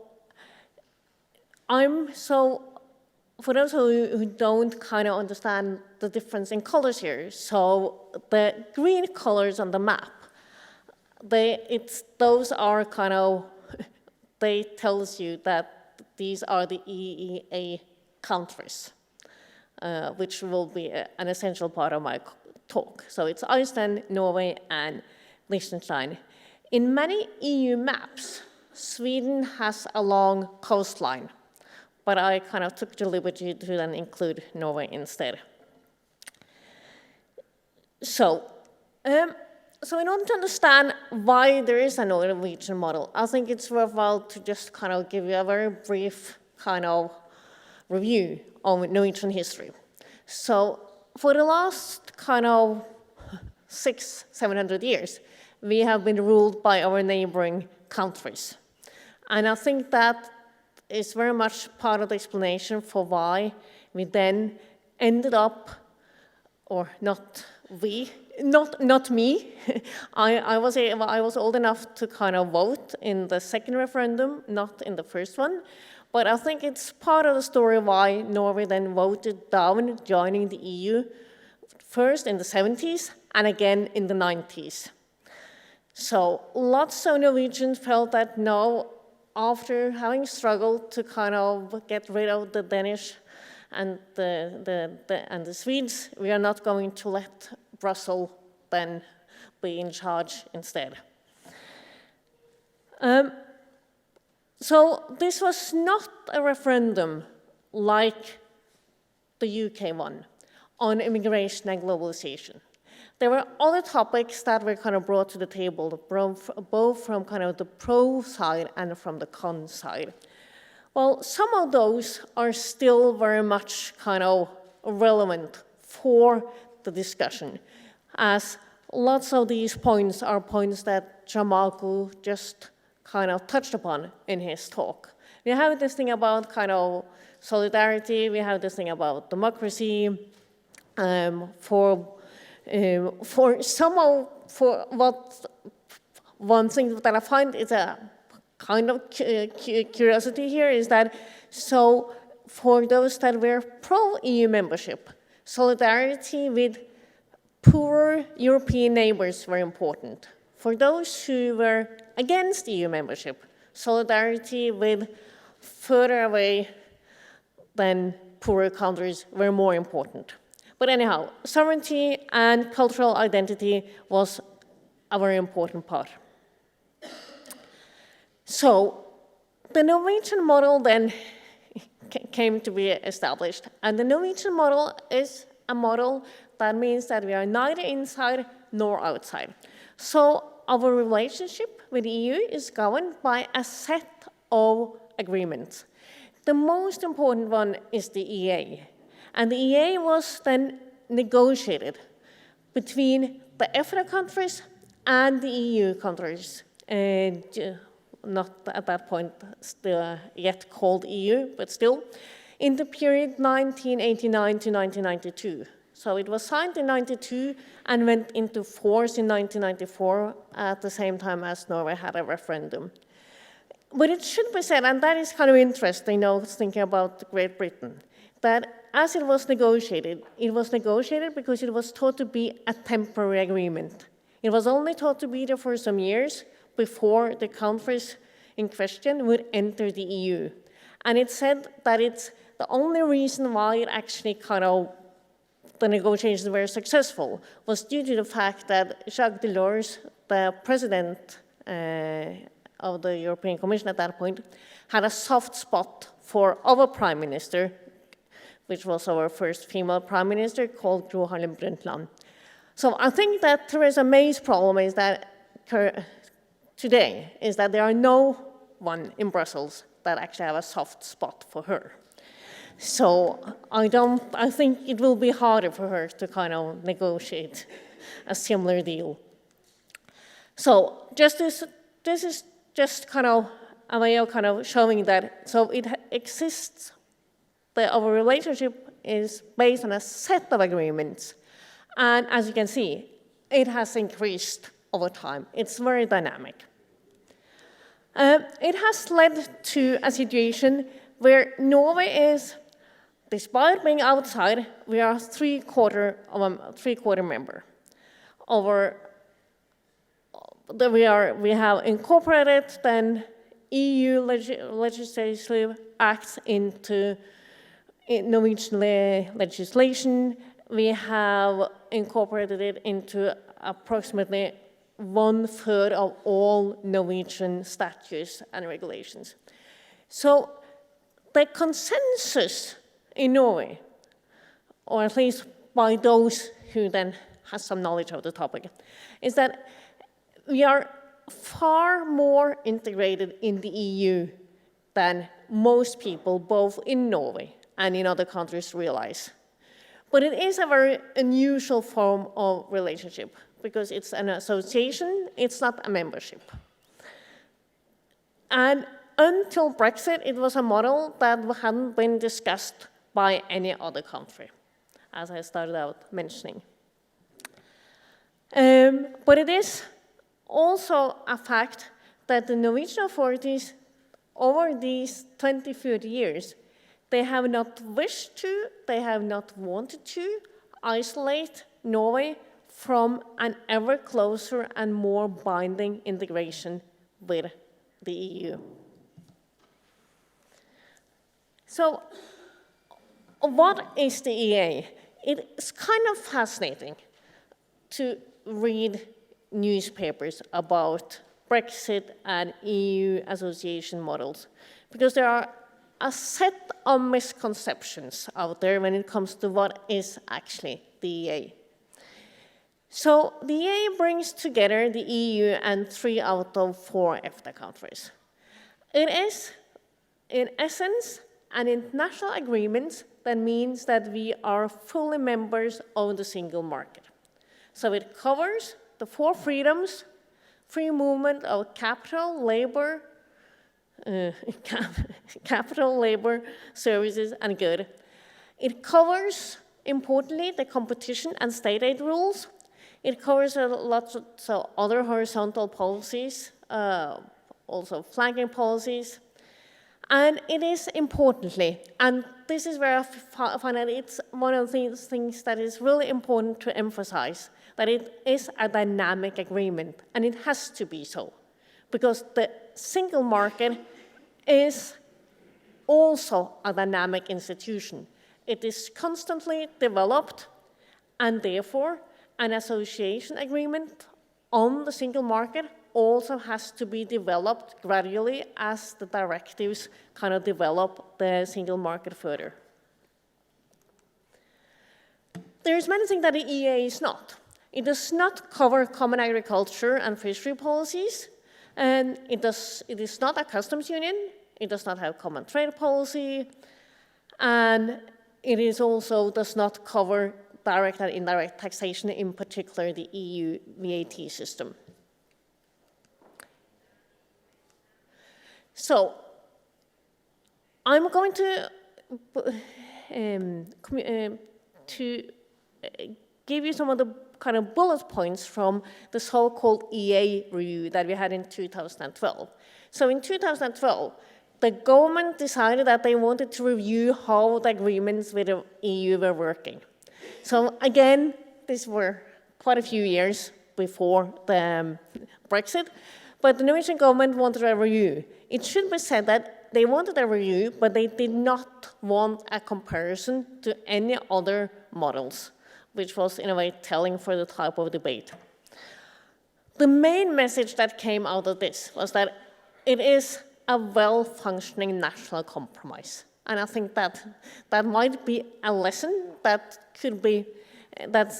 for those who don't kind of understand the difference in colors here, so the green colors on the map, those are kind of, they tells you that these are the EEA countries, which will be an essential part of my talk. So it's Iceland, Norway, and Liechtenstein. In many EU maps, Sweden has a long coastline, but I kind of took the liberty to then include Norway instead. So in order to understand why there is a Norwegian model, I think it's worthwhile to just kind of give you a very brief kind of review of Norwegian history. So for the last kind of 600-700 years, we have been ruled by our neighboring countries. And I think that is very much part of the explanation for why we then ended up, or not we, not me. I was old enough to kind of vote in the second referendum, not in the first one. But I think it's part of the story why Norway then voted down joining the EU, first in the 70s and again in the 90s. So lots of Norwegians felt that no, after having struggled to kind of get rid of the Danish and the Swedes, we are not going to let Brussels then be in charge instead. So this was not a referendum like the UK one on immigration and globalization. There were other topics that were kind of brought to the table, both from kind of the pro side and from the con side. Well, some of those are still very much kind of relevant for the discussion, as lots of these points are points that Gianmarco just kind of touched upon in his talk. We have this thing about kind of solidarity, we have this thing about democracy, one thing that I find is a kind of curiosity here is that, so for those that were pro-EU membership, solidarity with poorer European neighbors were important. For those who were against EU membership, solidarity with further away than poorer countries were more important. But anyhow, sovereignty and cultural identity was a very important part. So the Norwegian model then came to be established. And the Norwegian model is a model that means that we are neither inside nor outside. So our relationship with the EU is governed by a set of agreements. The most important one is the EA. And the EA was then negotiated between the EFTA countries and the EU countries, and not at that point still yet called EU, but still, in the period 1989 to 1992. So it was signed in 92 and went into force in 1994 at the same time as Norway had a referendum. But it should be said, and that is kind of interesting, you know, thinking about Great Britain, that as it was negotiated because it was thought to be a temporary agreement. It was only thought to be there for some years before the countries in question would enter the EU. And it said that it's the only reason why it actually the negotiations were successful was due to the fact that Jacques Delors, the president of the European Commission at that point, had a soft spot for our prime minister, which was our first female prime minister, called Gro Harlem Brundtland. So I think that Theresa May's problem is that today is that there are no one in Brussels that actually have a soft spot for her. So I think it will be harder for her to negotiate a similar deal. So this is just a way of showing that, so it exists, our relationship is based on a set of agreements. And as you can see, it has increased over time. It's very dynamic. It has led to a situation where Norway is, despite being outside, we are three-quarter member. We have incorporated then EU legislative acts into Norwegian legislation. We have incorporated it into approximately 1/3 of all Norwegian statutes and regulations. So the consensus in Norway, or at least by those who then have some knowledge of the topic, is that we are far more integrated in the EU than most people, both in Norway and in other countries, realize. But it is a very unusual form of relationship because it's an association, it's not a membership. And until Brexit, it was a model that hadn't been discussed by any other country, as I started out mentioning. But it is also a fact that the Norwegian authorities, over these 20, 30 years, they have not wished to, they have not wanted to isolate Norway from an ever closer and more binding integration with the EU. So, what is the EA? It's kind of fascinating to read newspapers about Brexit and EU association models, because there are a set of misconceptions out there when it comes to what is actually the EA. So the EA brings together the EU and 3 out of 4 EFTA countries. It is, in essence, an international agreement that means that we are fully members of the single market. So it covers the 4 freedoms: free movement of capital, labor, services, and goods. It covers, importantly, the competition and state aid rules. It covers lots of other horizontal policies, also flanking policies. And it is, importantly, and this is where I find that it's one of these things that is really important to emphasize, that it is a dynamic agreement, and it has to be so, because the single market is also a dynamic institution. It is constantly developed, and therefore an association agreement on the single market also has to be developed gradually as the directives develop the single market further. There's many things that the EA is not. It does not cover common agriculture and fishery policies, and it is not a customs union. It does not have common trade policy, and it is also does not cover direct and indirect taxation, in particular the EU VAT system. So I'm going to give you some of the bullet points from the so-called EA review that we had in 2012. So in 2012, the government decided that they wanted to review how the agreements with the EU were working. So again, these were quite a few years before the Brexit, but the Norwegian government wanted a review. It should be said that they wanted a review, but they did not want a comparison to any other models, which was in a way telling for the type of debate. The main message that came out of this was that it is a well-functioning national compromise. And I think that that might be a lesson that could be, that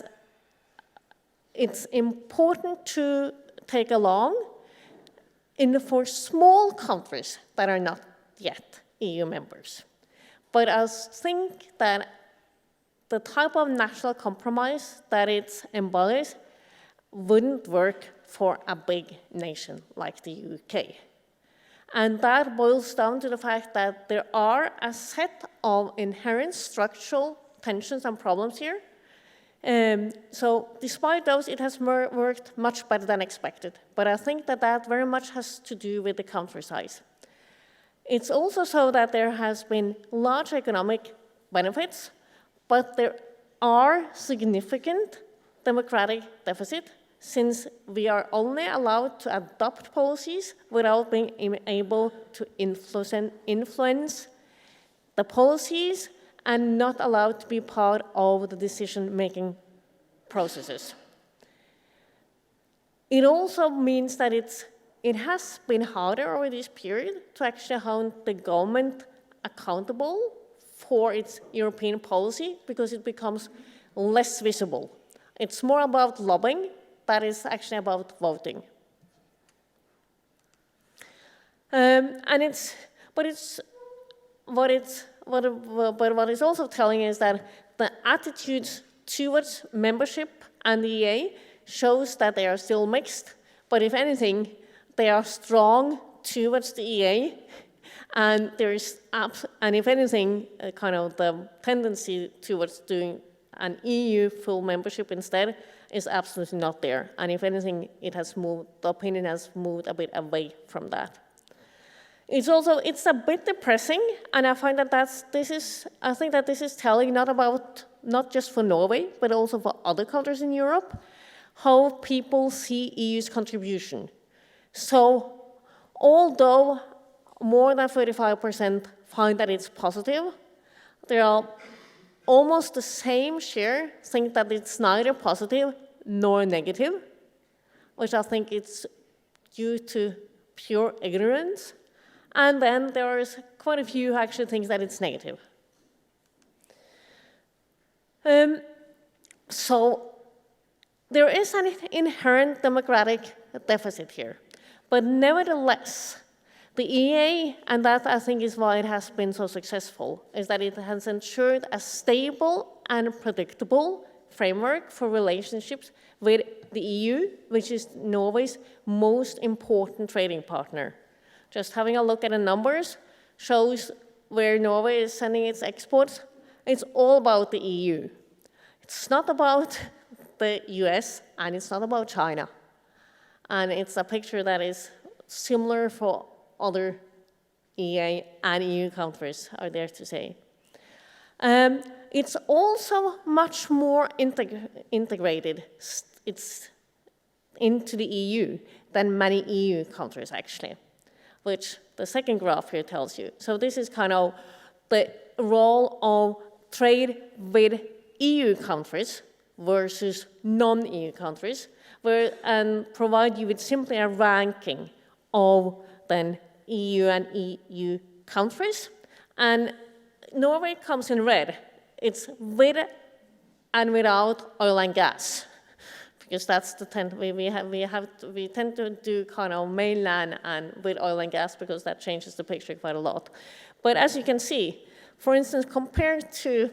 it's important to take along for small countries that are not yet EU members. But I think that the type of national compromise that it embodies wouldn't work for a big nation like the UK. And that boils down to the fact that there are a set of inherent structural tensions and problems here. So despite those, it has worked much better than expected. But I think that that very much has to do with the country size. It's also so that there has been large economic benefits, but there are significant democratic deficits, since we are only allowed to adopt policies without being able to influence the policies and not allowed to be part of the decision-making processes. It also means that it has been harder over this period to actually hold the government accountable for its European policy, because it becomes less visible. It's more about lobbying that is actually about voting. But what it's also telling is that the attitudes towards membership and the EA shows that they are still mixed, but if anything, they are strong towards the EA, and if anything, kind of the tendency towards doing an EU full membership instead is absolutely not there. And if anything, the opinion has moved a bit away from that. It's a bit depressing, and I find that I think that this is telling not just for Norway, but also for other countries in Europe, how people see EU's contribution. So, although more than 35% find that it's positive, there are almost the same share think that it's neither positive nor negative, which I think it's due to pure ignorance. And then there is quite a few who actually think that it's negative. So there is an inherent democratic deficit here. But nevertheless, the EA, and that I think is why it has been so successful, is that it has ensured a stable and predictable framework for relationships with the EU, which is Norway's most important trading partner. Just having a look at the numbers shows where Norway is sending its exports. It's all about the EU. It's not about the US, and it's not about China. And it's a picture that is similar for other EA and EU countries, are there to say. It's also much more integrated into the EU than many EU countries, actually, which the second graph here tells you. So this is kind of the role of trade with EU countries versus non-EU countries, and provide you with simply a ranking of then EU and EU countries. And Norway comes in red. It's with and without oil and gas, because that's the we tend to do kind of mainland and with oil and gas, because that changes the picture quite a lot. But as you can see, for instance, compared to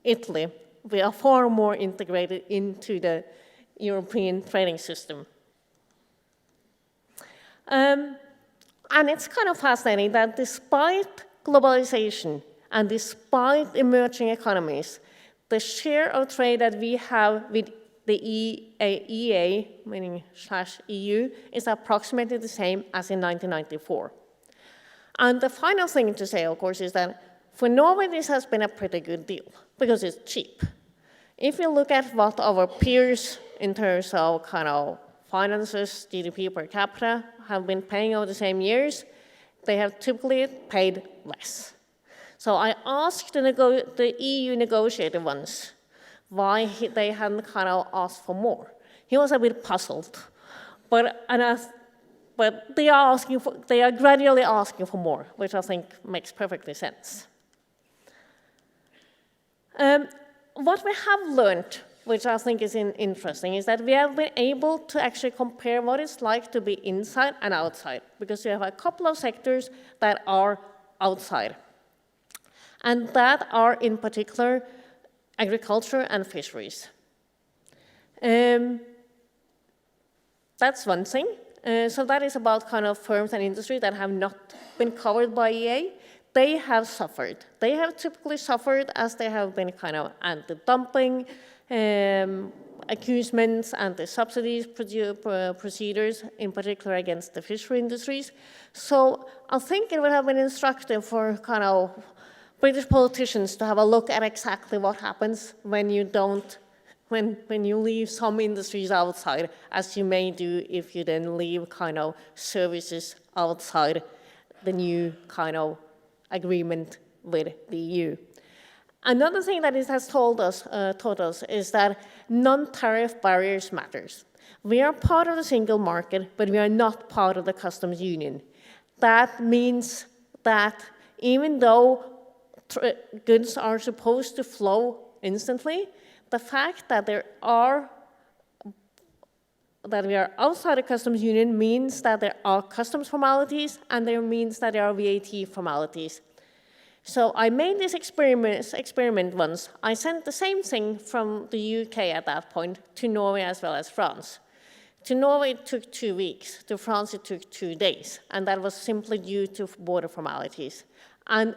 Italy, we are far more integrated into the European trading system. And it's kind of fascinating that despite globalization and despite emerging economies, the share of trade that we have with the EA, meaning /EU, is approximately the same as in 1994. And the final thing to say, of course, is that for Norway, this has been a pretty good deal, because it's cheap. If you look at what our peers in terms of kind of finances, GDP per capita, have been paying over the same years, they have typically paid less. So I asked the EU negotiator once why they hadn't kind of asked for more. He was a bit puzzled, but they are gradually asking for more, which I think makes perfectly sense. What we have learned, which I think is interesting, is that we have been able to actually compare what it's like to be inside and outside, because we have a couple of sectors that are outside, and that are in particular agriculture and fisheries. That's one thing. So that is about kind of firms and industry that have not been covered by EA. They have suffered. They have typically suffered as there have been kind of anti-dumping accusments, anti-subsidies procedures, in particular against the fishery industries. So I think it would have been instructive for kind of British politicians to have a look at exactly what happens when you don't, when you leave some industries outside, as you may do if you then leave kind of services outside the new kind of agreement with the EU. Another thing that it has taught us is that non-tariff barriers matters. We are part of the single market, but we are not part of the customs union. That means that even though goods are supposed to flow instantly, the fact that we are outside the customs union means that there are customs formalities, and there means that there are VAT formalities. So I made this experiment once. I sent the same thing from the UK at that point to Norway as well as France. To Norway it took 2 weeks, to France it took 2 days, and that was simply due to border formalities. And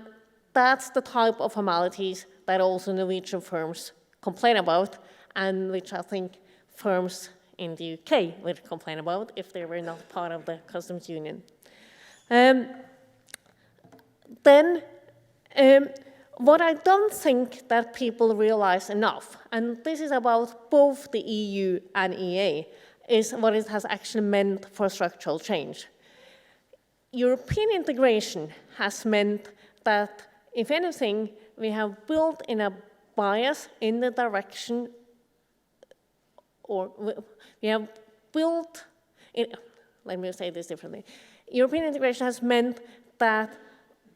that's the type of formalities that also Norwegian firms complain about, and which I think firms in the UK would complain about if they were not part of the customs union. What I don't think that people realize enough, and this is about both the EU and EA, is what it has actually meant for structural change. European integration has meant that, if anything, we have built in a bias in the direction, or we have built, let me say this differently. European integration has meant that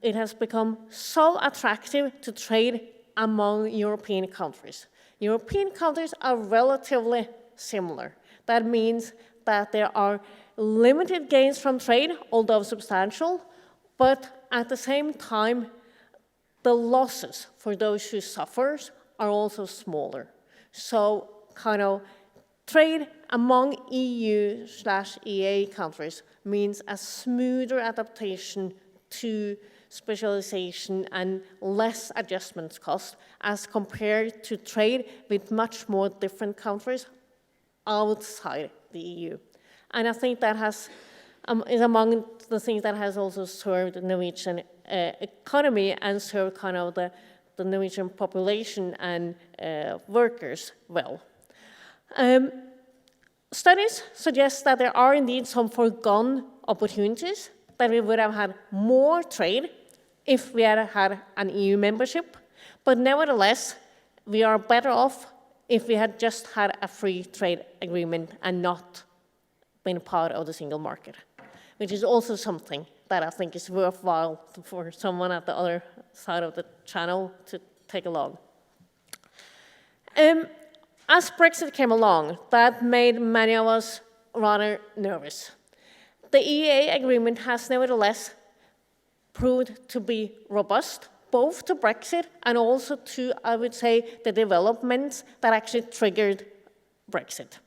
it has become so attractive to trade among European countries. European countries are relatively similar. That means that there are limited gains from trade, although substantial, but at the same time, the losses for those who suffer are also smaller. So kind of trade among EU/EA countries means a smoother adaptation to specialization and less adjustment cost as compared to trade with much more different countries outside the EU. And I think that is among the things that has also served the Norwegian economy and served kind of the Norwegian population and workers well. Studies suggest that there are indeed some foregone opportunities, that we would have had more trade if we had had an EU membership, but nevertheless, we are better off if we had just had a free trade agreement and not been part of the single market, which is also something that I think is worthwhile for someone at the other side of the channel to take along. As Brexit came along, that made many of us rather nervous. The EEA agreement has nevertheless proved to be robust, both to Brexit and also to, I would say, the developments that actually triggered Brexit.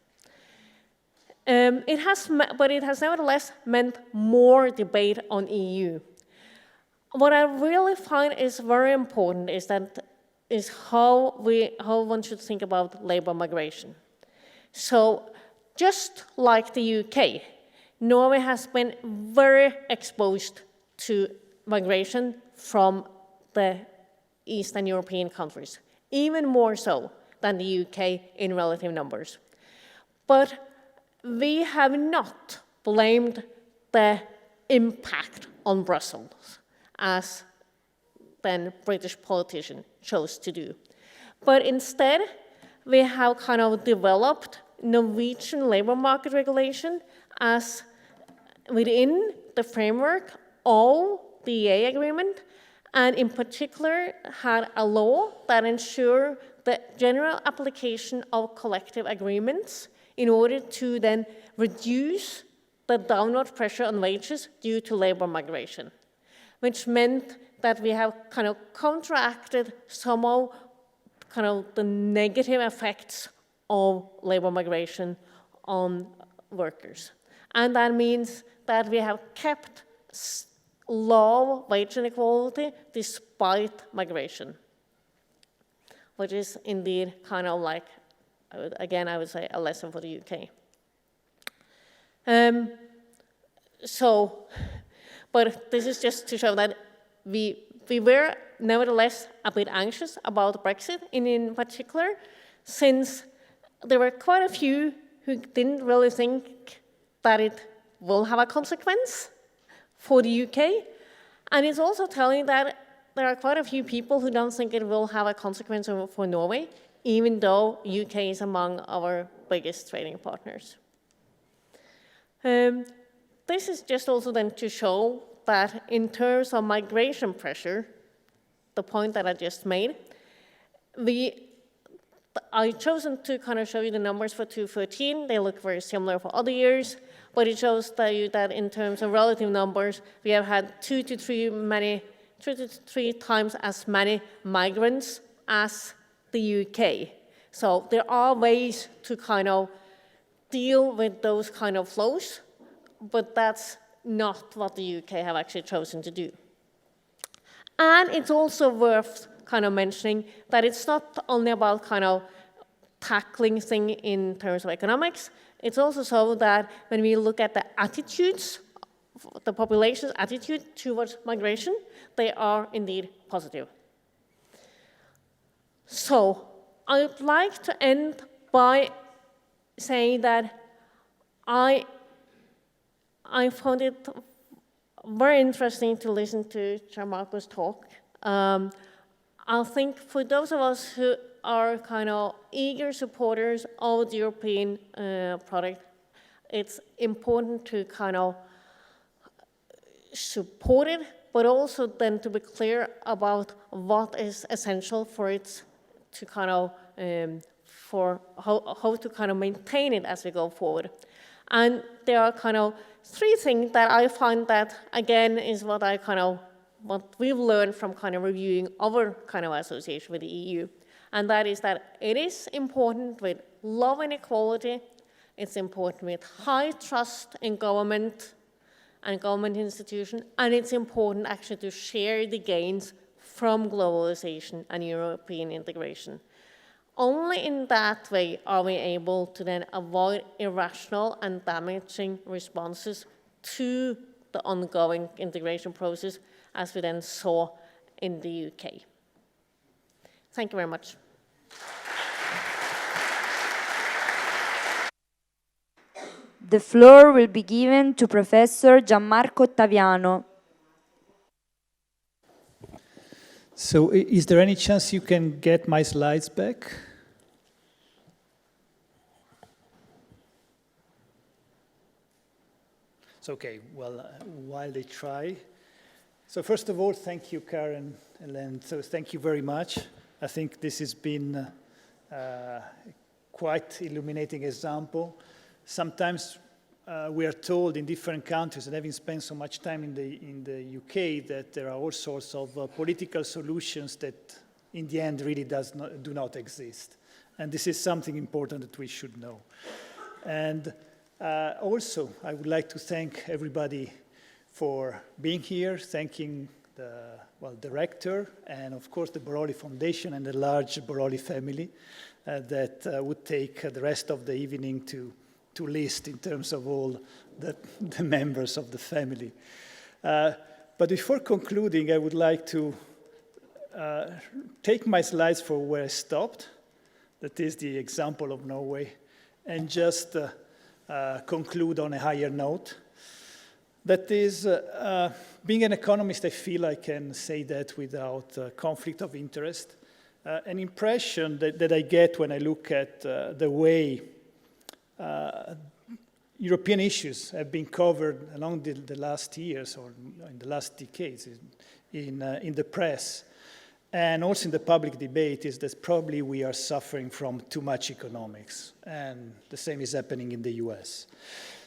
But it has nevertheless meant more debate on EU. What I really find is very important is how one should think about labor migration. So just like the UK, Norway has been very exposed to migration from the Eastern European countries, even more so than the UK in relative numbers. But we have not blamed the impact on Brussels, as then British politicians chose to do. But instead, we have kind of developed Norwegian labor market regulation as within the framework of the EA agreement, and in particular had a law that ensured the general application of collective agreements in order to then reduce the downward pressure on wages due to labor migration, which meant that we have kind of counteracted some of kind of the negative effects of labor migration on workers. And that means that we have kept low wage inequality despite migration, which is indeed kind of like, I would say, a lesson for the UK. But this is just to show that we were nevertheless a bit anxious about Brexit in particular, since there were quite a few who didn't really think that it will have a consequence for the UK. And it's also telling that there are quite a few people who don't think it will have a consequence for Norway, even though UK is among our biggest trading partners. This is just also then to show that in terms of migration pressure, the point that I just made, I've chosen to kind of show you the numbers for 2013. They look very similar for other years, but it shows that in terms of relative numbers, we have had 2 to 3 times as many migrants as the UK. So there are ways to kind of deal with those kind of flows, but that's not what the UK have actually chosen to do. And it's also worth kind of mentioning that it's not only about kind of tackling things in terms of economics, it's also so that when we look at the attitudes, the population's attitude towards migration, they are indeed positive. So I would like to end by saying that I found it very interesting to listen to Gianmarco's talk. I think for those of us who are kind of eager supporters of the European product, it's important to kind of support it, but also then to be clear about what is essential for it to kind of, for how to kind of maintain it as we go forward. And there are kind of 3 things that I find that, again, is what we've learned from kind of reviewing our kind of association with the EU. And that is that it is important with low inequality, it's important with high trust in government and government institutions, and it's important actually to share the gains from globalization and European integration. Only in that way are we able to then avoid irrational and damaging responses to the ongoing integration process, as we then saw in the UK. Thank you very much. The floor will be given to Professor Gianmarco Ottaviano. So is there any chance you can get my slides back? It's okay, well, while they try. So first of all, thank you, Karen, and so thank you very much. I think this has been quite illuminating example. Sometimes we are told in different countries, and having spent so much time in the UK, that there are all sorts of political solutions that in the end really do not exist. And this is something important that we should know. And also, I would like to thank everybody for being here, thanking the director, and of course the Boroli Foundation and the large Boroli family that would take the rest of the evening to list in terms of all the members of the family. But before concluding, I would like to take my slides for where I stopped. That is the example of Norway. and just conclude on a higher note. That is, being an economist, I feel I can say that without conflict of interest. An impression that I get when I look at the way European issues have been covered along the last years or in the last decades in the press and also in the public debate is that probably we are suffering from too much economics, and the same is happening in the US.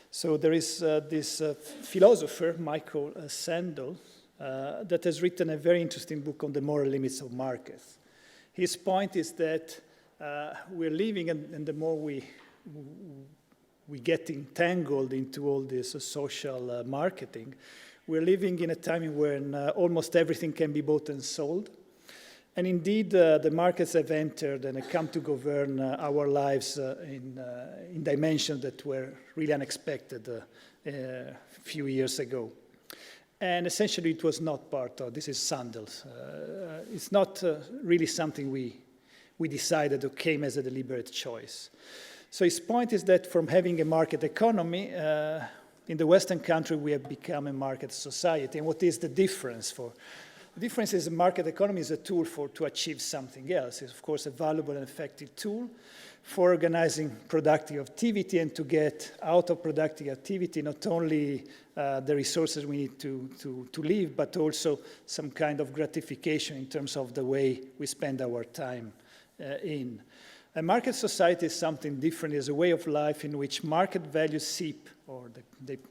So there is this philosopher, Michael Sandel, that has written a very interesting book on the moral limits of markets. His point is that we're living, and the more we get entangled into all this social marketing, we're living in a time when almost everything can be bought and sold. And indeed, the markets have entered and have come to govern our lives in dimensions that were really unexpected a few years ago. And essentially, it was not part of, this is Sandel's, it's not really something we decided or came as a deliberate choice. So his point is that from having a market economy, in the Western country, we have become a market society. And what is the difference for? The difference is the market economy is a tool to achieve something else. It's, of course, a valuable and effective tool for organizing productive activity and to get out of productive activity not only the resources we need to live, but also some kind of gratification in terms of the way we spend our time in. A market society is something different. It's a way of life in which market values seep, or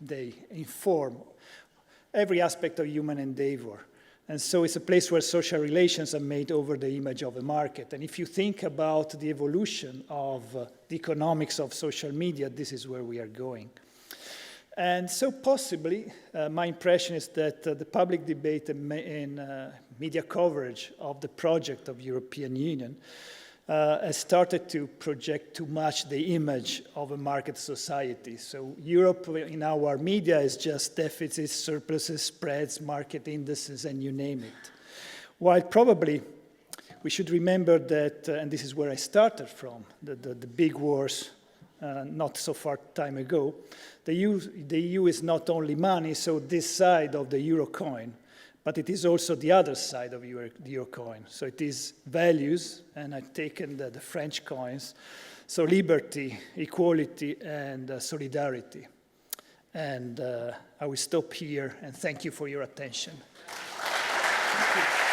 they inform every aspect of human endeavor. And so it's a place where social relations are made over the image of a market. And if you think about the evolution of the economics of social media, this is where we are going. And so possibly, my impression is that the public debate and media coverage of the project of European Union has started to project too much the image of a market society. So Europe in our media is just deficits, surpluses, spreads, market indices, and you name it. While probably we should remember that, and this is where I started from, the big wars not so far time ago, the EU is not only money, so this side of the euro coin, but it is also the other side of the euro coin. So it is values, and I've taken the French coins, so liberty, equality, and solidarity. And I will stop here, and thank you for your attention. Thank you.